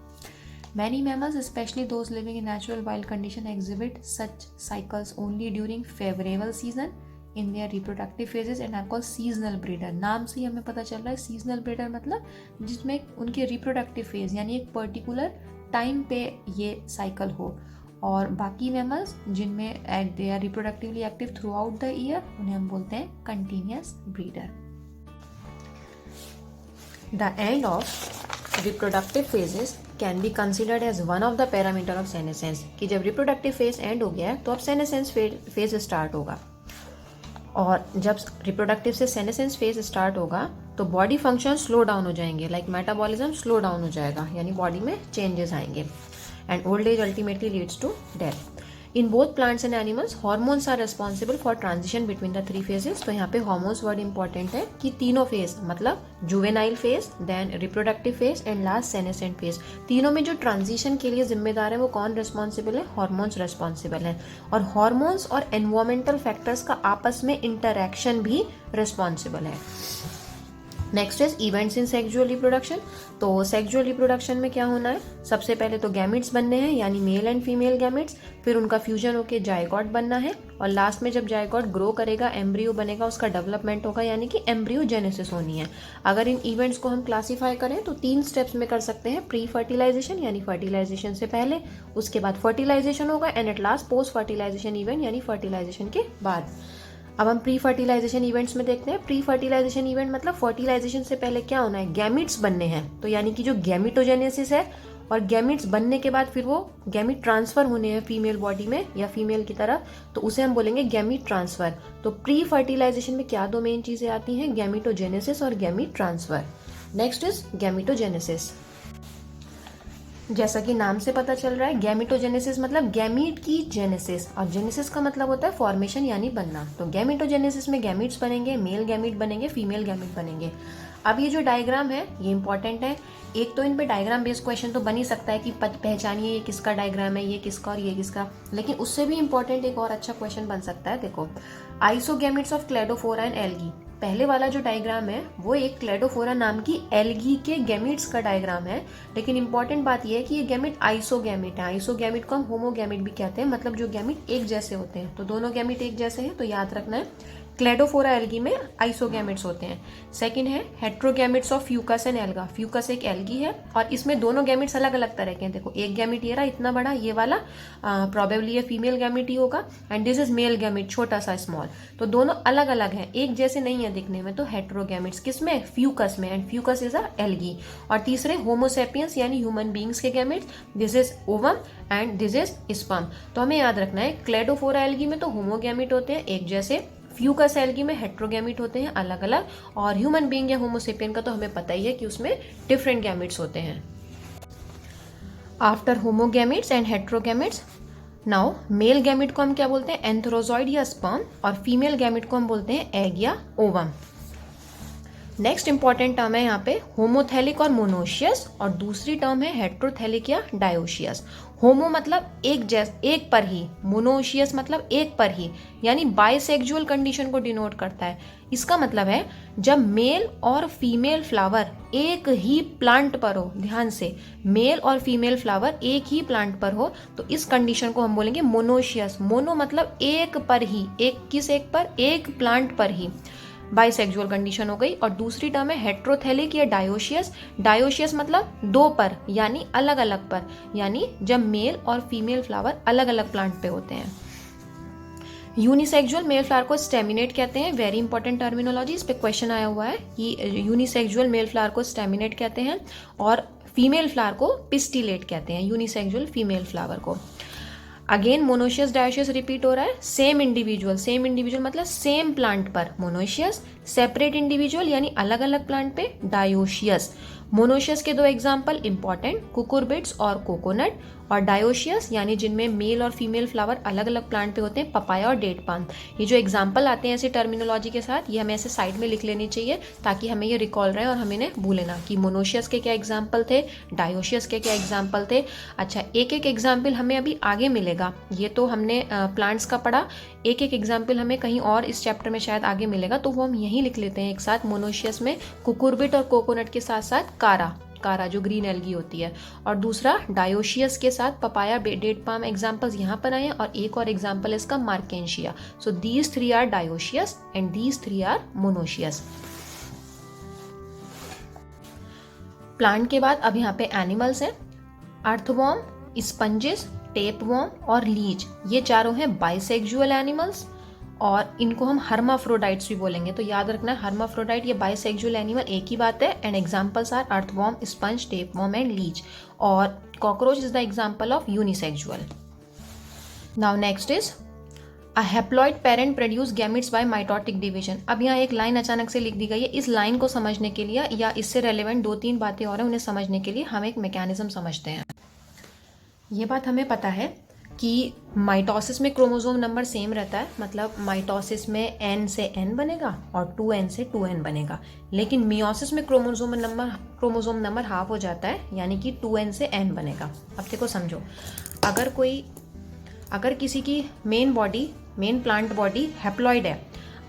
Many mammals, especially those living in natural wild condition, exhibit such cycles only during favorable season in their reproductive phases and are called seasonal breeder. नाम से ही हमें पता चल रहा है seasonal breeder मतलब जिसमें उनके reproductive phase यानी एक particular time पे ये cycle हो, और बाकी mammals जिनमें they are reproductively active throughout the year उन्हें हम बोलते हैं continuous breeder. The end of reproductive phases can be considered as one of the parameter of senescence, कि जब reproductive phase end हो गया है तो अब senescence phase start होगा, और जब reproductive से senescence phase start होगा तो body function slow down हो जाएंगे, like metabolism slow down हो जाएगा, यानी body में changes आएंगे, and old age ultimately leads to death. In both plants and animals, hormones are responsible for transition between the 3 phases. तो यहाँ पे hormones word important है कि तीनों phase मतलब juvenile phase, then reproductive phase and last senescent phase, तीनों में जो transition के लिए जिम्मेदार है वो कौन responsible है, hormones responsible है, और hormones और environmental factors का आपस में interaction भी responsible है। Next is events in sexual reproduction. तो सेक्सुअल रिप्रोडक्शन में क्या होना है, सबसे पहले तो गैमिट्स बनने हैं, यानी मेल एंड फीमेल गैमिट्स, फिर उनका फ्यूजन होकर जायगॉट बनना है, और लास्ट में जब जायगॉट ग्रो करेगा, एम्ब्रियो बनेगा, उसका डेवलपमेंट होगा, यानी कि एम्ब्रियोजेनेसिस होनी है। अगर इन इवेंट्स को हम क्लासीफाई करें तो 3 स्टेप्स में कर सकते हैं, प्री फर्टिलाइजेशन यानी फर्टिलाइजेशन से पहले, उसके बाद फर्टिलाइजेशन होगा, and at last post fertilisation event यानी फर्टिलाइजेशन के बाद। अब हम प्री फर्टिलाइजेशन इवेंट्स में देखते हैं। प्री फर्टिलाइजेशन इवेंट मतलब फर्टिलाइजेशन से पहले क्या होना है, गैमिट्स बनने हैं, तो यानी कि जो गैमिटोजेनेसिस है, और गैमिट्स बनने के बाद फिर वो गैमिट ट्रांसफर होने हैं फीमेल बॉडी में या फीमेल की तरफ, तो उसे हम बोलेंगे गैमिट ट्रांसफर। तो प्री फर्टिलाइजेशन में क्या 2 मेन चीजें आती हैं, गैमिटोजेनेसिस और gamete transfer. Next is gametogenesis. जैसा कि नाम से पता चल रहा है, गैमिटोजेनेसिस मतलब गैमीट की जेनेसिस, और जेनेसिस का मतलब होता है फॉर्मेशन यानी बनना। तो गैमिटोजेनेसिस में गैमीट्स बनेंगे, मेल गैमीट बनेंगे, फीमेल गैमीट बनेंगे। अब ये जो डायग्राम है ये इंपॉर्टेंट है। एक तो इन पे डायग्राम बेस्ड क्वेश्चन तो बन ही सकता है कि पहचानिए ये किसका डायग्राम है, ये किसका और ये किसका, लेकिन उससे भी इंपॉर्टेंट एक और अच्छा क्वेश्चन बन सकता है। देखो, आइसोगैमिट्स ऑफ क्लेडोफोरा एंड एल्गी, पहले वाला जो डायग्राम है वो एक क्लेडोफोरा नाम की एल्गी के गैमिट्स का डायग्राम है, लेकिन इंपॉर्टेंट बात यह है कि ये गैमिट आइसोगैमिट है। आइसोगैमिट को हम होमोगैमिट भी कहते हैं, मतलब जो गैमिट एक जैसे होते हैं। तो दोनों गैमिट एक जैसे हैं, तो याद रखना है क्लेडोफोरा एल्गी में आइसोगैमिट्स होते हैं। सेकंड है heterogametes of fucus and alga. Fucus एक एल्गी है और इसमें दोनों गैमिट्स अलग अलग तरह के हैं। देखो, एक गैमिट ये रहा इतना बड़ा, ये वाला प्रोबेबली ये फीमेल गैमिट ही होगा, and this is male gamete, छोटा सा स्मॉल। तो दोनों अलग अलग हैं, एक जैसे नहीं है दिखने में। तो हेट्रोगैमिट्स किसमें, फ्यूकस में, and Fucus is a algae. और तीसरे होमोसेपियंस यानी ह्यूमन बींग्स के gametes, this is ovum and this is sperm. तो हमें याद रखना है क्लेडोफोरा एल्गी में तो होमोगैमिट होते हैं एक जैसे, फ्यूकस एल्गी में हेट्रोगैमिट होते हैं अलग अलग, और ह्यूमन बीइंग या होमोसेपियन का तो हमें पता ही है कि उसमें डिफरेंट गैमिट्स होते हैं। After homogametes and heterogametes, now male gamete को हम क्या बोलते हैं, एंथ्रोजॉइड या स्पर्म, और फीमेल गैमिट को हम बोलते हैं एग या ओवम। नेक्स्ट इंपॉर्टेंट टर्म है यहाँ पे होमोथैलिक और मोनोशियस, और दूसरी टर्म है हेट्रोथैलिक या डायोशियस। होमो मतलब एक पर ही, मोनोशियस मतलब एक पर ही, यानी बाइसेक्सुअल कंडीशन को डिनोट करता है। इसका मतलब है जब मेल और फीमेल फ्लावर एक ही प्लांट पर हो, ध्यान से, मेल और फीमेल फ्लावर एक ही प्लांट पर हो, तो इस कंडीशन को हम बोलेंगे मोनोशियस। मोनो मतलब एक पर ही, एक पर, एक प्लांट पर ही, बाइसेक्सुअल कंडीशन हो गई। और दूसरी टर्म है हेट्रोथेलिक या डायोशियस। डायोशियस मतलब दो पर, यानी अलग अलग पर, यानी जब मेल और फीमेल फ्लावर अलग अलग प्लांट पे होते हैं। यूनिसेक्सुअल मेल फ्लावर को स्टेमिनेट कहते हैं। वेरी इंपॉर्टेंट टर्मिनोलॉजी, इस पे क्वेश्चन आया हुआ है कि यूनिसेक्सुअल मेल फ्लावर को स्टेमिनेट कहते हैं और फीमेल फ्लावर को पिस्टिलेट कहते हैं, यूनिसेक्सुअल फीमेल फ्लावर को। अगेन मोनोशियस डायोशियस रिपीट हो रहा है। सेम इंडिविजुअल मतलब सेम प्लांट पर मोनोशियस, सेपरेट इंडिविजुअल यानी अलग अलग प्लांट पे डायोशियस। मोनोशियस के दो एग्जाम्पल इंपॉर्टेंट, कुकुरबिट्स और कोकोनट, और डायोशियस यानी जिनमें मेल और फीमेल फ्लावर अलग अलग प्लांट पे होते हैं, पपाया और डेट पाम। ये जो एग्जाम्पल आते हैं ऐसे टर्मिनोलॉजी के साथ, ये हमें ऐसे साइड में लिख लेनी चाहिए ताकि हमें ये रिकॉल रहे और हमें इन्हें भूले ना कि मोनोशियस के क्या एग्जाम्पल थे, डायोशियस के क्या एग्जाम्पल थे। अच्छा, एक एक एग्जाम्पल हमें अभी आगे मिलेगा, ये तो हमने प्लांट्स का पढ़ा, एक एक एग्जाम्पल हमें कहीं और इस चैप्टर में शायद आगे मिलेगा, तो वो हम यहीं लिख लेते हैं एक साथ। मोनोशियस में कुकुरबिट और कोकोनट के साथ साथ कारा जो ग्रीन एल्गी होती है, और दूसरा डायोशियस के साथ पपाया, डेट पाम एग्जाम्पल्स यहाँ पर आए हैं, और एक और एग्जाम्पल इसका Marchantia. So these three are dioecious and these three are monoecious. Plant के बाद अब यहाँ पे एनिमल्स हैं। अर्थवॉर्म, स्पंजेस, टेपवॉर्म और लीच, ये चारों हैं बाइसेक्सुअल एनिमल्स और इनको हम हर्माफ्रोडाइट्स भी बोलेंगे। तो याद रखना, हर्माफ्रोडाइट या बाइसेक्सुअल एनिमल एक ही बात है। And examples are earthworm, sponge, tapeworm and leech. और cockroach is the example of unisexual. Now next is a haploid parent produce gametes by mitotic division. अब यहाँ एक लाइन अचानक से लिख दी गई है। इस लाइन को समझने के लिए या इससे रेलेवेंट दो तीन बातें और हैं, उन्हें समझने के लिए हम एक मैकेनिज्म समझते हैं। ये बात हमें पता है कि माइटोसिस में क्रोमोसोम नंबर सेम रहता है, मतलब माइटोसिस में n से n बनेगा और 2n से 2n बनेगा। लेकिन मियोसिस में क्रोमोसोम नंबर हाफ हो जाता है, यानी कि 2n से n बनेगा। अब देखो समझो, अगर किसी की मेन प्लांट बॉडी हैप्लॉइड है,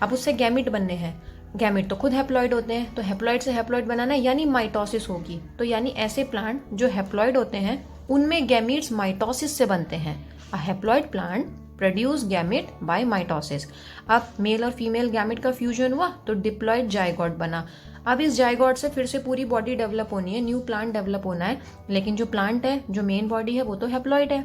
अब उससे गैमिट बनने हैं। गैमिट तो खुद हैप्लॉइड होते हैं, तो हैप्लॉइड से हैप्लॉइड बनाना है, यानी माइटोसिस होगी। तो यानी ऐसे प्लांट जो हैप्लॉइड होते हैं उनमें गैमीट्स माइटोसिस से बनते हैं। A haploid plant produce gamete by mitosis. अब मेल और फीमेल गैमेट का फ्यूजन हुआ तो डिप्लॉइड जाइगोट बना। अब इस जाइगोट से फिर से पूरी बॉडी डेवलप होनी है, न्यू प्लांट डेवलप होना है। लेकिन जो प्लांट है, जो मेन बॉडी है, वो तो हैप्लॉइड है,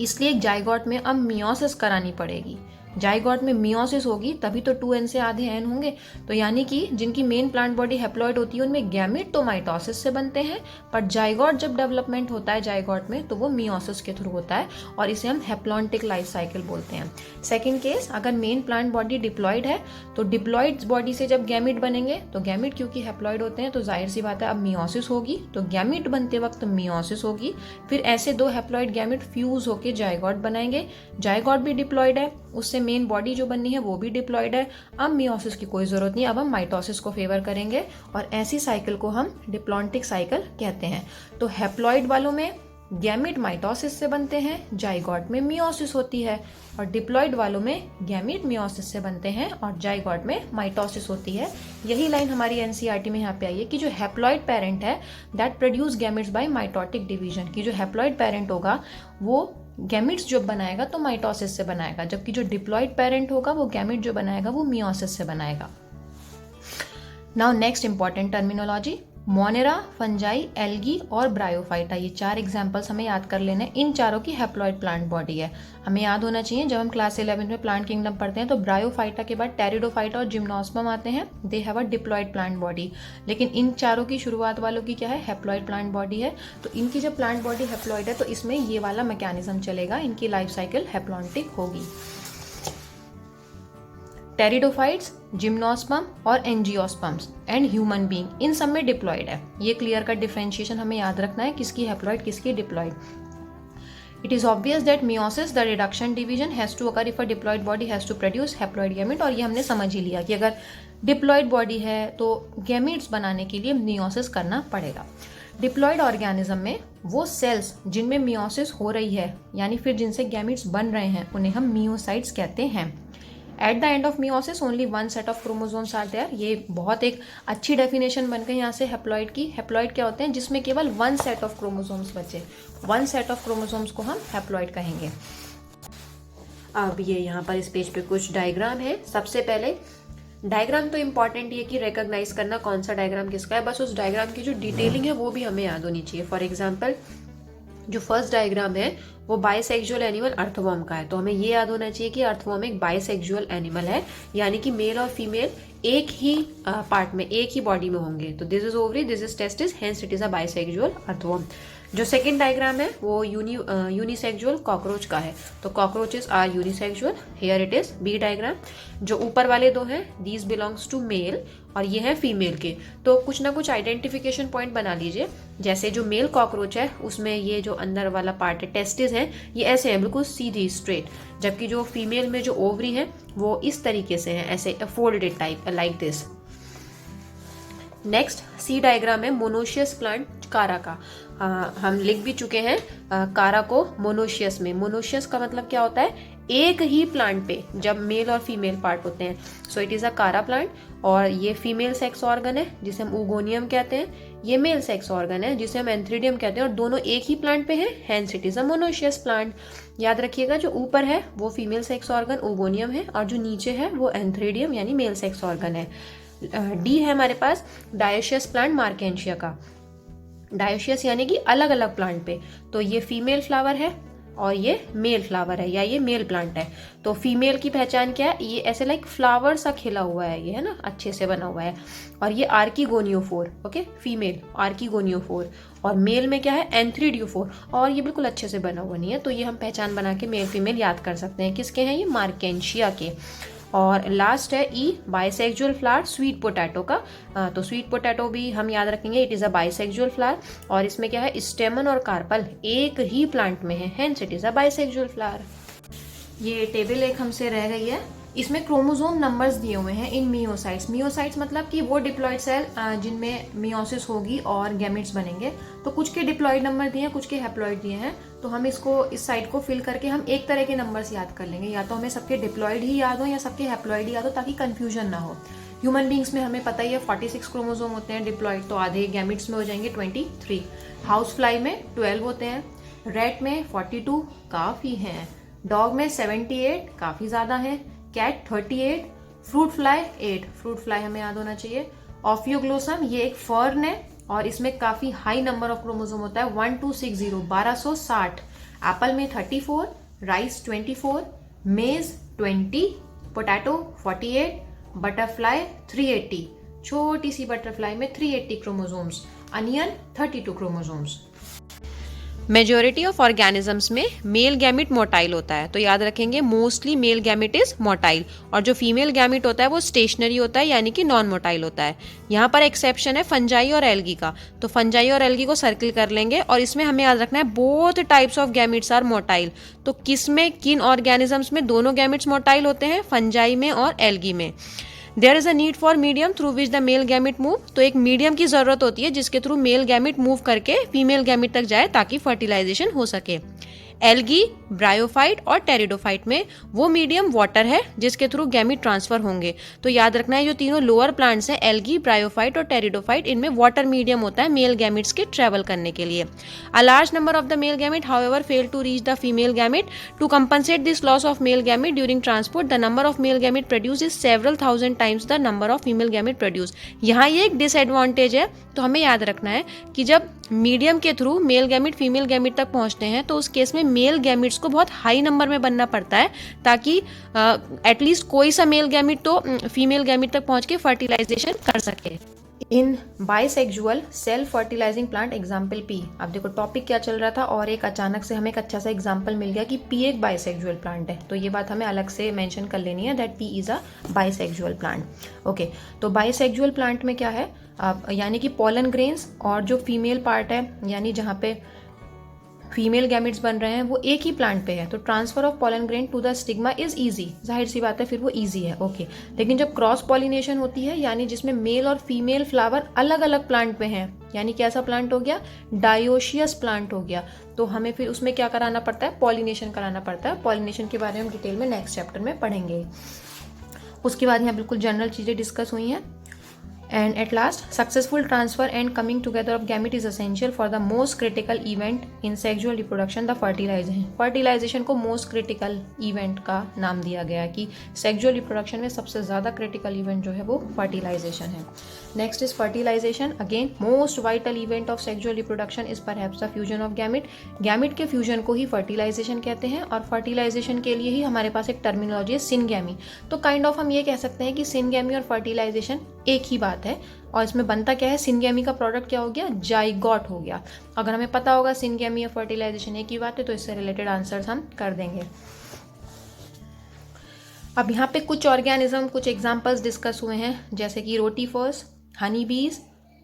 इसलिए जाइगोट में अब मियोसिस करानी पड़ेगी। जाइगोट में मियोसिस होगी तभी तो 2n से आधे n होंगे। तो यानी कि जिनकी मेन प्लांट बॉडी हैप्लॉइड होती है उनमें गैमेट तो माइटोसिस से बनते हैं, पर जाइगोट जब डेवलपमेंट होता है जाइगोट में तो वो मियोसिस के थ्रू होता है, और इसे हम हैप्लॉन्टिक लाइफ साइकिल बोलते हैं। सेकेंड केस, अगर मेन प्लांट बॉडी डिप्लॉइड है तो डिप्लॉइड बॉडी से जब गैमेट बनेंगे तो गैमेट क्योंकि हैप्लॉइड होते हैं तो जाहिर सी बात है अब मियोसिस होगी, तो गैमेट बनते वक्त मियोसिस होगी। फिर ऐसे दो हैप्लॉइड गैमेट फ्यूज होकर जाइगोट बनाएंगे। जाइगोट भी डिप्लॉइड है, उससे मेन बॉडी जो बननी है वो भी डिप्लॉइड है। अब मियोसिस की कोई जरूरत नहीं, अब हम माइटोसिस को फेवर करेंगे, और ऐसी साइकिल को हम डिप्लॉन्टिक साइकिल कहते हैं। तो हैप्लॉइड वालों में गैमेट माइटोसिस से बनते हैं, जाइगोट में मियोसिस होती है, और डिप्लॉइड वालों में गैमेट मियोसिस से बनते हैं और जाइगोट में माइटोसिस होती है। यही लाइन हमारी एनसीईआरटी में यहाँ पे आई है कि जो हैप्लॉइड पेरेंट है that produce gametes by mitotic division, की जो हैप्लॉइड पेरेंट होगा वो गैमेट्स जो बनाएगा तो माइटोसिस से बनाएगा, जबकि जो डिप्लॉइड पेरेंट होगा वो गैमेट जो बनाएगा वो मियोसिस से बनाएगा। Now next important terminology, Monera, fungi, algae और ब्रायोफाइटा, ये चार एग्जांपल्स हमें याद कर लेने। इन चारों की हैप्लॉइड प्लांट बॉडी है, हमें याद होना चाहिए। जब हम क्लास 11 में प्लांट किंगडम पढ़ते हैं तो ब्रायोफाइटा के बाद टेरिडोफाइटा और जिम्नोस्पर्म आते हैं, दे have a diploid plant body. लेकिन इन चारों की शुरुआत वालों की क्या है, हैप्लॉइड प्लांट बॉडी है। तो इनकी जब प्लांट बॉडी हैप्लॉइड है तो इसमें ये वाला मैकेनिज्म चलेगा, इनकी लाइफ साइकिल हैप्लॉन्टिक होगी। टेरिडोफाइट्स, जिम्नोस्पर्म और एंजियोस्पर्म्स एंड ह्यूमन बीइंग, इन सब में डिप्लॉइड है। ये क्लियर कट डिफरेंशिएशन हमें याद रखना है, किसकी हैप्लॉइड किसकी diploid. It is obvious that meiosis, the reduction division, has to occur if a diploid body has to produce haploid gamete, और ये हमने समझ ही लिया कि अगर डिप्लॉइड बॉडी है तो गैमीट्स बनाने के लिए मियोसिस करना पड़ेगा। डिप्लॉयड ऑर्गेनिज्म में वो सेल्स जिनमें मियोसिस हो रही है यानी फिर जिनसे गैमेट्स बन रहे हैं उन्हें हम मियोसाइट्स कहते हैं। At the end of meiosis only one set of chromosomes are there. ये बहुत एक अच्छी डेफिनेशन बन गई यहाँ से हैप्लॉइड की। हैप्लॉइड क्या होते हैं? जिसमें केवल वन सेट ऑफ क्रोमोसोम्स बचे। वन सेट ऑफ क्रोमोसोम्स को हम हैप्लॉइड कहेंगे। अब ये यहाँ पर इस पेज पे कुछ डायग्राम है। सबसे पहले डायग्राम तो इम्पॉर्टेंट ये कि रिकॉग्नाइज करना कौन सा डायग्राम किसका है, बस उस डायग्राम की जो डिटेलिंग है वो भी हमें याद होनी चाहिए। फॉर एग्जाम्पल जो फर्स्ट डायग्राम है वो बाइसेक्सुअल एनिमल अर्थवॉर्म का है, तो हमें ये याद होना चाहिए कि अर्थवॉर्म एक बाइसेक्सुअल एनिमल है, यानी कि मेल और फीमेल एक ही पार्ट में, एक ही बॉडी में होंगे। तो this is ovary, this is testis, hence it is a bisexual earthworm. जो सेकेंड डायग्राम है वो यूनिसेक्सुअल कॉकरोच का है, तो cockroaches are unisexual. Here it is B diagram. जो ऊपर वाले दो हैं दीज बिलोंग्स टू मेल और ये है फीमेल के। तो कुछ ना कुछ आइडेंटिफिकेशन पॉइंट बना लीजिए। जैसे जो मेल कॉकरोच है उसमें ये जो अंदर वाला पार्ट है टेस्टिस है ये ऐसे है बिल्कुल सीधी स्ट्रेट, जबकि जो फीमेल में जो ओवरी है वो इस तरीके से है, ऐसे folded type like this. Next C diagram है मोनोशियस प्लांट कारा का। हम लिख भी चुके हैं कारा को मोनोशियस में। मोनोशियस का मतलब क्या होता है? एक ही प्लांट पे जब मेल और फीमेल पार्ट होते हैं। सो इट इज अ कारा प्लांट। और ये फीमेल सेक्स ऑर्गन है जिसे हम ऊगोनियम कहते हैं, ये मेल सेक्स ऑर्गन है जिसे हम एंथ्रीडियम कहते हैं, और दोनों एक ही प्लांट पे हैं, hence it is a monoecious plant. याद रखिएगा जो ऊपर है वो फीमेल सेक्स ऑर्गन ऊगोनियम है और जो नीचे है वो एंथ्रीडियम यानी मेल सेक्स ऑर्गन है। डी है हमारे पास डायोशियस प्लांट मार्केंशिया का। डायोशियस यानी कि अलग अलग प्लांट पे, तो ये फीमेल फ्लावर है और ये मेल फ्लावर है या ये मेल प्लांट है। तो फीमेल की पहचान क्या है? ये ऐसे लाइक फ्लावर सा खिला हुआ है, ये है ना, अच्छे से बना हुआ है। और ये आर्कीगोनियोफोर, ओके, फीमेल आर्कीगोनियोफोर। और मेल में क्या है? एंथ्रीडियोफोर, और ये बिल्कुल अच्छे से बना हुआ नहीं है। तो ये हम पहचान बना के मेल फीमेल याद कर सकते हैं। किसके हैं? ये मार्केंशिया के। और लास्ट है ई बाइसेक्सुअल फ्लावर स्वीट पोटैटो का। तो स्वीट पोटैटो भी हम याद रखेंगे, it is a bisexual flower. और इसमें क्या है? स्टेमन और कार्पल एक ही प्लांट में है, hence it is a bisexual flower. ये टेबल एक हमसे रह गई है। इसमें क्रोमोसोम नंबर्स दिए हुए हैं इन मियोसाइट्स। मियोसाइट्स मतलब कि वो डिप्लॉयड सेल जिनमें मियोसिस होगी और गैमेट्स बनेंगे। तो कुछ के डिप्लॉयड नंबर दिए हैं, कुछ के हैप्लॉयड दिए हैं। तो हम इसको इस साइड को फिल करके हम एक तरह के नंबर्स याद कर लेंगे, या तो हमें सबके डिप्लॉयड ही याद हो या सबके हैप्लॉयड ही याद हो, ताकि कंफ्यूजन ना हो। ह्यूमन बींग्स में हमें पता ही है 46 क्रोमोसोम होते हैं डिप्लॉयड, तो आधे गैमेट्स में हो जाएंगे 23। हाउस फ्लाई में 12 होते हैं, रैट में 42 काफ़ी हैं, डॉग में 78 काफ़ी ज़्यादा है, cat 38, fruit fly 8, fruit fly हमें याद होना चाहिए। ऑफियोग्लोसम ये एक फर्न है और इसमें काफ़ी हाई नंबर ऑफ क्रोमोसोम होता है, 1260 1260। एप्पल में 34, राइस 24, मेज 20, पोटैटो 48, बटरफ्लाई 380, छोटी सी बटरफ्लाई में 380 chromosomes, onion 32 chromosomes. Majority of organisms में मेल गैमिट मोटाइल होता है, तो याद रखेंगे mostly male gamete is motile, और जो फीमेल गैमिट होता है वो स्टेशनरी होता है यानी कि नॉन मोटाइल होता है। यहाँ पर एक्सेप्शन है फंजाई और एल्गी का, तो फंजाई और एल्गी को सर्किल कर लेंगे। और इसमें हमें याद रखना है both types of gametes are motile. तो किस में, किन ऑर्गेनिजम्स में दोनों गैमिट्स मोटाइल होते हैं? फंजाई में और एल्गी में। There is a need for medium through which the male gamete move, तो एक मीडियम की जरूरत होती है जिसके थ्रू मेल गैमिट मूव करके फीमेल गैमिट तक जाए ताकि फर्टिलाइजेशन हो सके। एल्गी, ब्रायोफाइट और टेरिडोफाइट में वो मीडियम वाटर है जिसके थ्रू गैमिट ट्रांसफर होंगे। तो याद रखना है जो तीनों लोअर प्लांट्स हैं एल्गी, ब्रायोफाइट और टेरिडोफाइट, इनमें वाटर मीडियम होता है मेल गैमिट्स के ट्रेवल करने के लिए। A large number of the male gamete however fail to reach the female gamete. To compensate this loss of male gamete during transport the number of male gamete produce is several thousand times the number of female gamete produce. यहाँ ये एक disadvantage है, तो हमें याद रखना है कि जब मीडियम के through male gamete female gamete तक पहुंचते हैं तो उस केस में मेल गैमिट्स को बहुत हाई नंबर में बनना पड़ता है ताकि एटलीस्ट कोई सा मेल गैमिट तो फीमेल गैमिट तक पहुंच के फर्टिलाइजेशन कर सके। In bisexual self fertilising plant example pea. अब देखो टॉपिक क्या चल रहा था और एक अचानक से हमें एक अच्छा सा एग्जाम्पल मिल गया कि पी एक बाइसेक्सुअल प्लांट है, तो ये बात हमें अलग से मेंशन कर लेनी है that P is a bisexual plant. Okay, तो बाइसेक्सुअल प्लांट में क्या है, यानी कि पोलन ग्रेन्स और जो फीमेल पार्ट है यानी जहाँ पे फीमेल गैमेट्स बन रहे हैं वो एक ही प्लांट पे है, तो transfer of pollen grain to the stigma is easy, जाहिर सी बात है फिर वो ईजी है, ओके। लेकिन जब क्रॉस पॉलिनेशन होती है, यानी जिसमें मेल और फीमेल फ्लावर अलग अलग प्लांट पे हैं, यानी कैसा प्लांट हो गया, डायोशियस प्लांट हो गया, तो हमें फिर उसमें क्या कराना पड़ता है, पॉलिनेशन कराना पड़ता है। पॉलिनेशन के बारे में हम डिटेल में नेक्स्ट चैप्टर में पढ़ेंगे। उसके बाद यहाँ बिल्कुल जनरल चीज़ें डिस्कस हुई हैं। And at last, successful transfer and coming together of gamete is essential for the most critical event in sexual reproduction, the fertilization. Fertilization को most critical event का नाम दिया गया है कि sexual reproduction में सबसे ज़्यादा critical event जो है वो fertilization है। Next is fertilization. Again, most vital event of sexual reproduction is perhaps the fusion of gamete. Gamete के fusion को ही fertilization कहते हैं, और fertilization के लिए ही हमारे पास एक terminology है syngamy. तो kind of हम ये कह सकते हैं कि syngamy और fertilization एक ही बात है, और इसमें बनता क्या है, सिनगैमी का प्रोडक्ट क्या हो गया, जाइगोट हो गया। अगर हमें पता होगा सिनगैमी या फर्टिलाइजेशन एक ही बात है, तो इससे रिलेटेड आंसर्स हम कर देंगे। अब यहाँ पे कुछ ऑर्गेनिज्म, कुछ एग्जांपल्स डिस्कस हुए हैं, जैसे कि rotifers, honey bees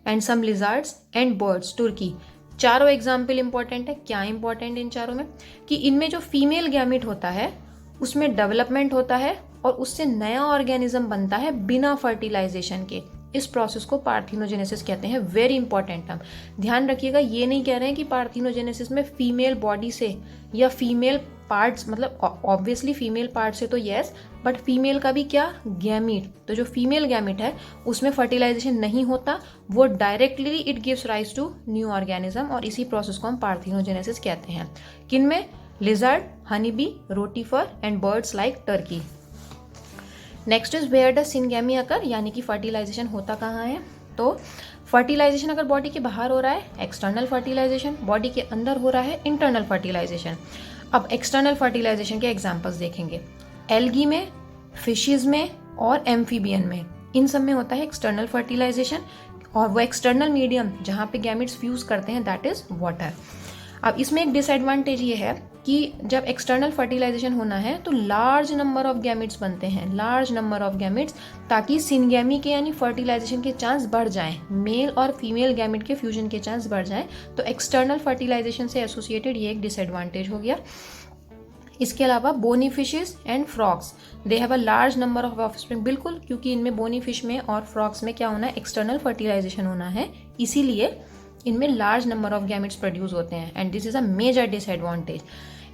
and some lizards and birds, turkey. चारों एग्जाम्पल इंपॉर्टेंट है। क्या इंपॉर्टेंट इन चारों में, कि इनमें जो फीमेल गैमेट होता है उसमें डेवलपमेंट होता है और उससे नया ऑर्गेनिज्म बनता है बिना फर्टिलाइजेशन के। इस प्रोसेस को पार्थिनोजेनेसिस कहते हैं। वेरी इंपॉर्टेंट टर्म, ध्यान रखिएगा। ये नहीं कह रहे हैं कि पार्थिनोजेनेसिस में फीमेल बॉडी से या फीमेल पार्ट्स, मतलब ऑब्वियसली फीमेल पार्ट से तो यस, बट फीमेल का भी क्या, गैमीट। तो जो फीमेल गैमीट है उसमें फर्टिलाइजेशन नहीं होता, वो directly it gives rise to new organism, और इसी प्रोसेस को हम पार्थिनोजेनेसिस कहते हैं। किनमें, lizard, honey bee, rotifer and birds like turkey. Next is where does syngamy occur, यानी कि फर्टिलाइजेशन होता कहाँ है। तो फर्टिलाइजेशन अगर बॉडी के बाहर हो रहा है, एक्सटर्नल फर्टिलाइजेशन, बॉडी के अंदर हो रहा है, इंटरनल फर्टिलाइजेशन। अब एक्सटर्नल फर्टिलाइजेशन के एग्जांपल्स देखेंगे। एल्गी में, फिशेज में और एम्फीबियन में, इन सब में होता है एक्सटर्नल फर्टिलाइजेशन, और वो एक्सटर्नल मीडियम जहाँ पे गैमेट्स फ्यूज करते हैं दैट इज वाटर। अब इसमें एक डिसएडवांटेज ये है कि जब एक्सटर्नल फर्टिलाइजेशन होना है तो लार्ज नंबर ऑफ गैमेट्स बनते हैं, लार्ज नंबर ऑफ गैमेट्स, ताकि सिनगैमी के यानी फर्टिलाइजेशन के चांस बढ़ जाएं, मेल और फीमेल गैमेट के फ्यूजन के चांस बढ़ जाएं। तो एक्सटर्नल फर्टिलाइजेशन से एसोसिएटेड ये एक डिसएडवांटेज हो गया। इसके अलावा bony fishes and frogs, they have a large number of offspring, बिल्कुल, क्योंकि इनमें बोनी फिश में और फ्रॉग्स में क्या होना है, एक्सटर्नल फर्टिलाइजेशन होना है, इसीलिए इनमें large number of gametes produce होते हैं, and this is a major disadvantage.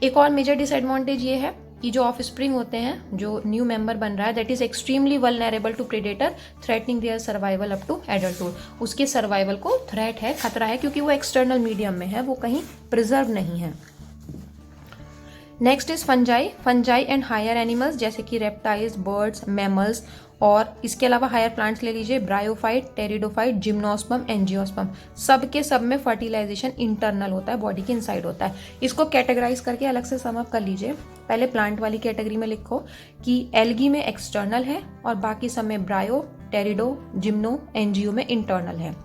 एक और मेजर डिसएडवांटेज ये है कि जो ऑफस्प्रिंग होते हैं, जो न्यू मेंबर बन रहा है, that is extremely vulnerable to predator threatening their survival up to adulthood. उसके सर्वाइवल को थ्रेट है, खतरा है, क्योंकि वो एक्सटर्नल मीडियम में है, वो कहीं प्रिजर्व नहीं है। Next is fungi and higher animals, जैसे कि रेप्टाइल्स, बर्ड्स, मैमल्स, और इसके अलावा हायर प्लांट्स ले लीजिए, ब्रायोफाइट, टेरिडोफाइट, जिम्नोस्पर्म, एंजियोस्पर्म। सब के सब में फर्टिलाइजेशन इंटरनल होता है, बॉडी के इनसाइड होता है। इसको कैटेगराइज करके अलग से सम अप कर लीजिए। पहले प्लांट वाली कैटेगरी में लिखो कि एल्गी में एक्सटर्नल है और बाकी सब में ब्रायो, टेरिडो, जिम्नो, एंजियो में इंटरनल है।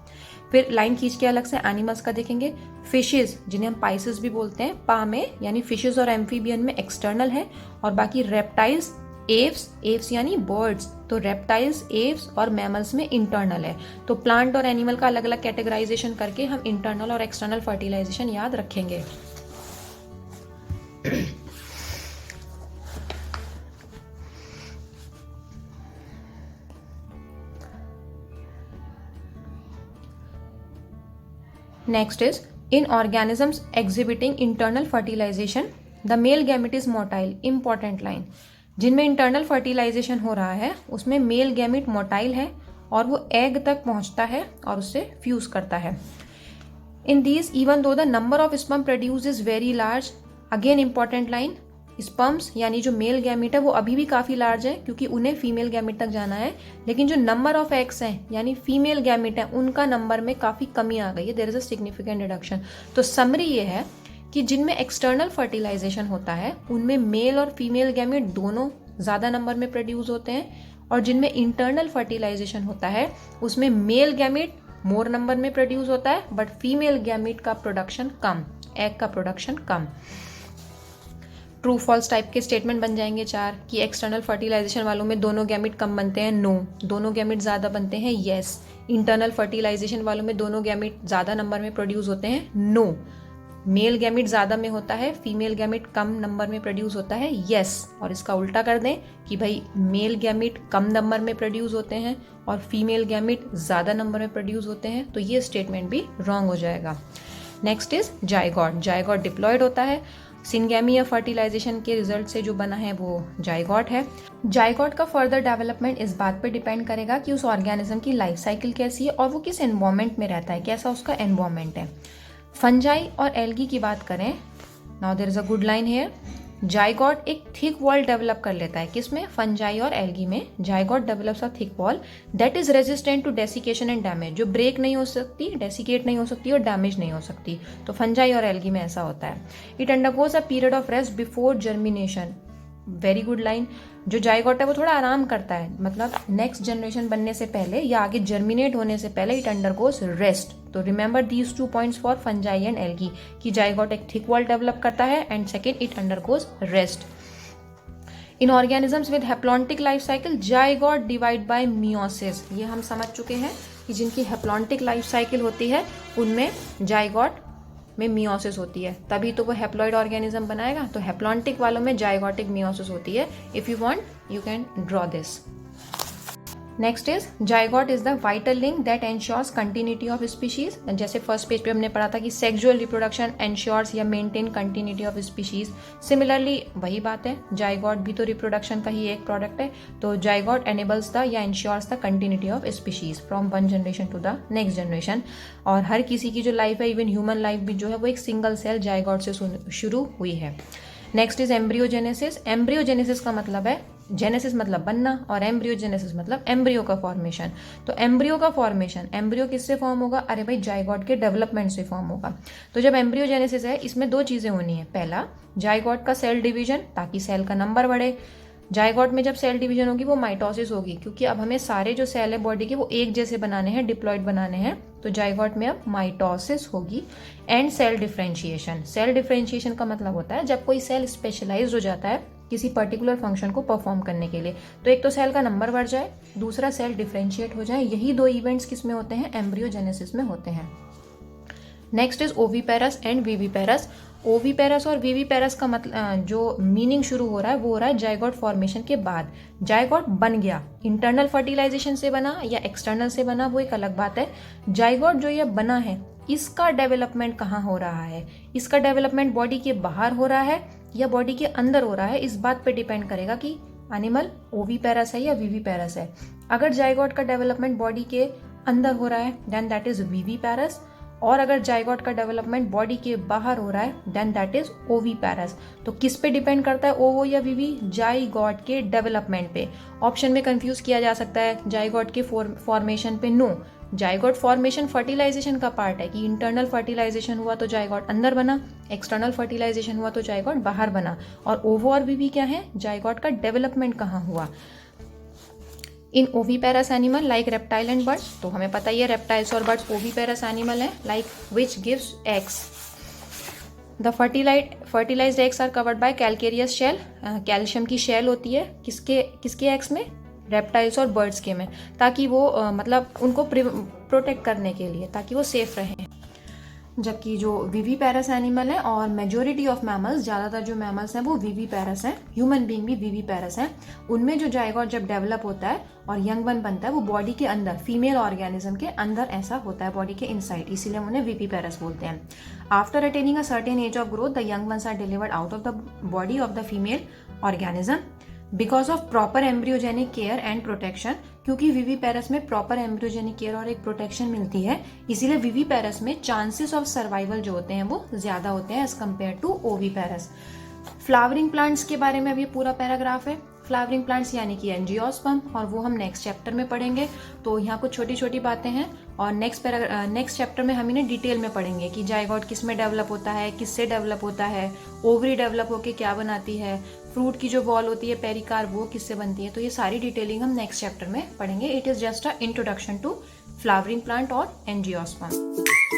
फिर लाइन खींच के अलग से एनिमल्स का देखेंगे। फिशेज, जिन्हें हम पाइसेस भी बोलते हैं, पा में यानी फिशेज और एम्फीबियन में एक्सटर्नल है, और बाकी रेप्टाइल्स, एव्स यानी बर्ड्स, तो रेप्टाइल्स, एव्स और मैमल्स में इंटरनल है। तो प्लांट और एनिमल का अलग अलग कैटेगराइजेशन करके हम इंटरनल और एक्सटर्नल फर्टिलाइजेशन याद रखेंगे। Next is, in organisms exhibiting internal fertilization, the male gamete is motile. Important line. जिनमें इंटरनल फर्टिलाइजेशन हो रहा है उसमें मेल गैमेट मोटाइल है और वो एग तक पहुंचता है और उससे फ्यूज करता है। In these even though the number of sperm produce is very large, again important line, sperms यानी जो मेल गैमेट है वो अभी भी काफी लार्ज है क्योंकि उन्हें फीमेल गैमेट तक जाना है, लेकिन जो नंबर ऑफ एग्स हैं यानी फीमेल गैमेट है उनका नंबर में काफी कमी आ गई है, there is a significant reduction. तो समरी ये है कि जिनमें एक्सटर्नल फर्टिलाइजेशन होता है उनमें मेल और फीमेल गैमेट दोनों ज्यादा नंबर में प्रोड्यूस होते हैं, और जिनमें इंटरनल फर्टिलाइजेशन होता है उसमें मेल गैमेट मोर नंबर में प्रोड्यूस होता है बट फीमेल गैमेट का प्रोडक्शन कम, एग का प्रोडक्शन कम। ट्रू फॉल्स टाइप के स्टेटमेंट बन जाएंगे 4 कि एक्सटर्नल फर्टिलाइजेशन वालों में दोनों गैमेट कम बनते हैं, नो। दोनों गैमेट ज़्यादा बनते हैं, येस। इंटरनल फर्टिलाइजेशन वालों में दोनों गैमेट ज़्यादा नंबर में प्रोड्यूस होते हैं, नो। मेल गैमिट ज़्यादा में होता है, फीमेल गैमिट कम नंबर में प्रोड्यूस होता है, यस। और इसका उल्टा कर दें कि भाई मेल गैमिट कम नंबर में प्रोड्यूस होते हैं और फीमेल गैमिट ज़्यादा नंबर में प्रोड्यूस होते हैं, तो ये स्टेटमेंट भी रॉन्ग हो जाएगा। Next is zygote. Zygote diploid होता है, सिनगैमी या फर्टिलाइजेशन के रिजल्ट से जो बना है वो जाइगोट है। जाइगोट का फर्दर डेवलपमेंट इस बात पर डिपेंड करेगा कि उस ऑर्गेनिज्म की लाइफ साइकिल कैसी है और वो किस एनवायरमेंट में रहता है, कैसा उसका एनवायरमेंट है। फंजाई और एल्गी की बात करें, now there is a good line here, zygote एक थिक वॉल डेवलप कर लेता है, किसमें, फंजाई और एल्गी में। Zygote develops a thick wall that is resistant to desiccation and damage, जो ब्रेक नहीं हो सकती, डेसिकेट नहीं हो सकती और डैमेज नहीं हो सकती, तो फंजाई और एल्गी में ऐसा होता है। It undergoes a period of rest before germination, very good line. जो जाइगोट है वो थोड़ा आराम करता है, मतलब नेक्स्ट जनरेशन बनने से पहले या आगे जर्मिनेट होने से पहले इट अंडरगोज रेस्ट। तो remember these 2 points for fungi and algae कि जाइगोट एक थिक वॉल डेवलप करता है and second it undergoes rest. In organisms with haplontic life cycle zygote divide by meiosis, ये हम समझ चुके हैं कि जिनकी हैप्लॉन्टिक लाइफ साइकिल होती है उनमें जाइगोट में मियोसिस होती है, तभी तो वो हैप्लॉइड ऑर्गेनिज्म बनाएगा। तो हैप्लॉन्टिक वालों में जाइगोटिक मियोसिस होती है। If you want you can draw this. Next is zygote is the vital link that ensures continuity of species. जैसे फर्स्ट पेज पे हमने पढ़ा था कि सेक्सुअल रिप्रोडक्शन एंश्योर्स या maintain continuity of species, similarly वही बात है, जाइगोट भी तो रिप्रोडक्शन का ही एक प्रोडक्ट है। तो जाइगोट एनेबल्स द या ensures the continuity of species from one generation to the next generation. और हर किसी की जो लाइफ है, इवन ह्यूमन लाइफ भी जो है वो एक सिंगल सेल जाइगोट से शुरू हुई है। Next is embryogenesis. एम्ब्रियोजेनेसिस का मतलब है, जेनेसिस मतलब बनना और एम्ब्रियोजेनेसिस मतलब एम्ब्रियो का फॉर्मेशन। तो एम्ब्रियो का फॉर्मेशन, एम्ब्रियो किससे फॉर्म होगा, अरे भाई जाइगोट के डेवलपमेंट से फॉर्म होगा। तो जब एम्ब्रियोजेनेसिस है इसमें 2 चीजें होनी है, पहला जाइगोट का सेल डिवीजन ताकि सेल का नंबर बढ़े। जाइगोट में जब सेल डिवीजन होगी वो माइटोसिस होगी, क्योंकि अब हमें सारे जो सेल है बॉडी के वो एक जैसे बनाने हैं, डिप्लॉइड बनाने हैं। तो जाइगोट में अब माइटोसिस होगी and cell differentiation. Cell differentiation का मतलब होता है जब कोई सेल स्पेशलाइज्ड हो जाता है किसी पर्टिकुलर फंक्शन को परफॉर्म करने के लिए। तो एक तो सेल का नंबर बढ़ जाए, दूसरा सेल डिफरेंशिएट हो जाए। यही 2 इवेंट्स किस में होते हैं, एम्ब्रियोजेनेसिस में होते हैं। Next is oviparous and viviparous. Oviparous और विविपेरस का मतलब जो मीनिंग शुरू हो रहा है वो हो रहा है जाइगोट फॉर्मेशन के बाद। जाइगोट बन गया, इंटरनल फर्टिलाइजेशन से बना या एक्सटर्नल से बना वो एक अलग बात है। जाइगोट जो ये बना है इसका डेवलपमेंट कहाँ हो रहा है, इसका डेवलपमेंट बॉडी के बाहर हो रहा है या बॉडी के अंदर हो रहा है, इस बात पे डिपेंड करेगा कि एनिमल ओवीपेरस है या विविपेरस है। अगर जाइगोट का डेवलपमेंट बॉडी के अंदर हो रहा है देन दैट इज विविपेरस, और अगर जाइगोट का डेवलपमेंट बॉडी के बाहर हो रहा है देन दैट इज ओवीपेरस। तो किस पे डिपेंड करता है, ओवो या विवी, जाइगोट के डेवलपमेंट पे। ऑप्शन में कंफ्यूज किया जा सकता है, जाइगोट के फॉर्मेशन पे नो, जाइगोट फॉर्मेशन फर्टिलाइजेशन का पार्ट है कि इंटरनल फर्टिलाइजेशन हुआ तो जाइगोट अंदर बना, एक्सटर्नल फर्टिलाइजेशन हुआ तो जाइगोट बाहर बना। और ओवो और विवी क्या है, जाइगोट का डेवलपमेंट कहाँ हुआ। In oviparous animal like reptile and birds, तो हमें पता ही है रेप्टाइल्स और बर्ड्स ओवीपेरस एनिमल है, like which gives eggs. The fertilised eggs are covered by calcareous shell, calcium की शेल होती है किसके एग्स में, रेप्टाइल्स और बर्ड्स के में, ताकि वो मतलब उनको प्रोटेक्ट करने के लिए, ताकि वो सेफ रहें। जबकि जो विविपेरस एनिमल है और मेजोरिटी ऑफ मैमल्स, ज़्यादातर जो मैमल्स हैं वो विविपेरस हैं, ह्यूमन बीइंग भी विविपेरस हैं। उनमें जो जाइगोट जब डेवलप होता है और यंग वन बनता है वो बॉडी के अंदर, फीमेल ऑर्गेनिज्म के अंदर ऐसा होता है, बॉडी के इनसाइड, इसीलिए हम उन्हें विविपेरस बोलते हैं। After attaining a certain age of growth the young ones are delivered out of the body of the female organism because of proper embryogenic care and protection. क्योंकि विविपेरस में proper embryogenic care और एक protection मिलती है, इसीलिए viviparous में chances of survival जो होते हैं वो ज्यादा होते हैं as compare to oviparous. Flowering plants के बारे में अब ये पूरा पैराग्राफ है। फ्लावरिंग प्लांट्स यानी कि एंजियोस्पर्म, और वो हम नेक्स्ट चैप्टर में पढ़ेंगे। तो यहाँ कुछ छोटी छोटी बातें हैं और नेक्स्ट चैप्टर में हम इन्हें डिटेल में पढ़ेंगे कि जाइगोट किस में डेवलप होता है, किससे डेवलप होता है, ओवरी डेवलप होकर क्या बनाती है, फ्रूट की जो वॉल होती है पेरिकार्प वो किससे बनती है। तो ये सारी डिटेलिंग हम नेक्स्ट चैप्टर में पढ़ेंगे। It is just a introduction to flowering plant और एंजियोस्पर्म।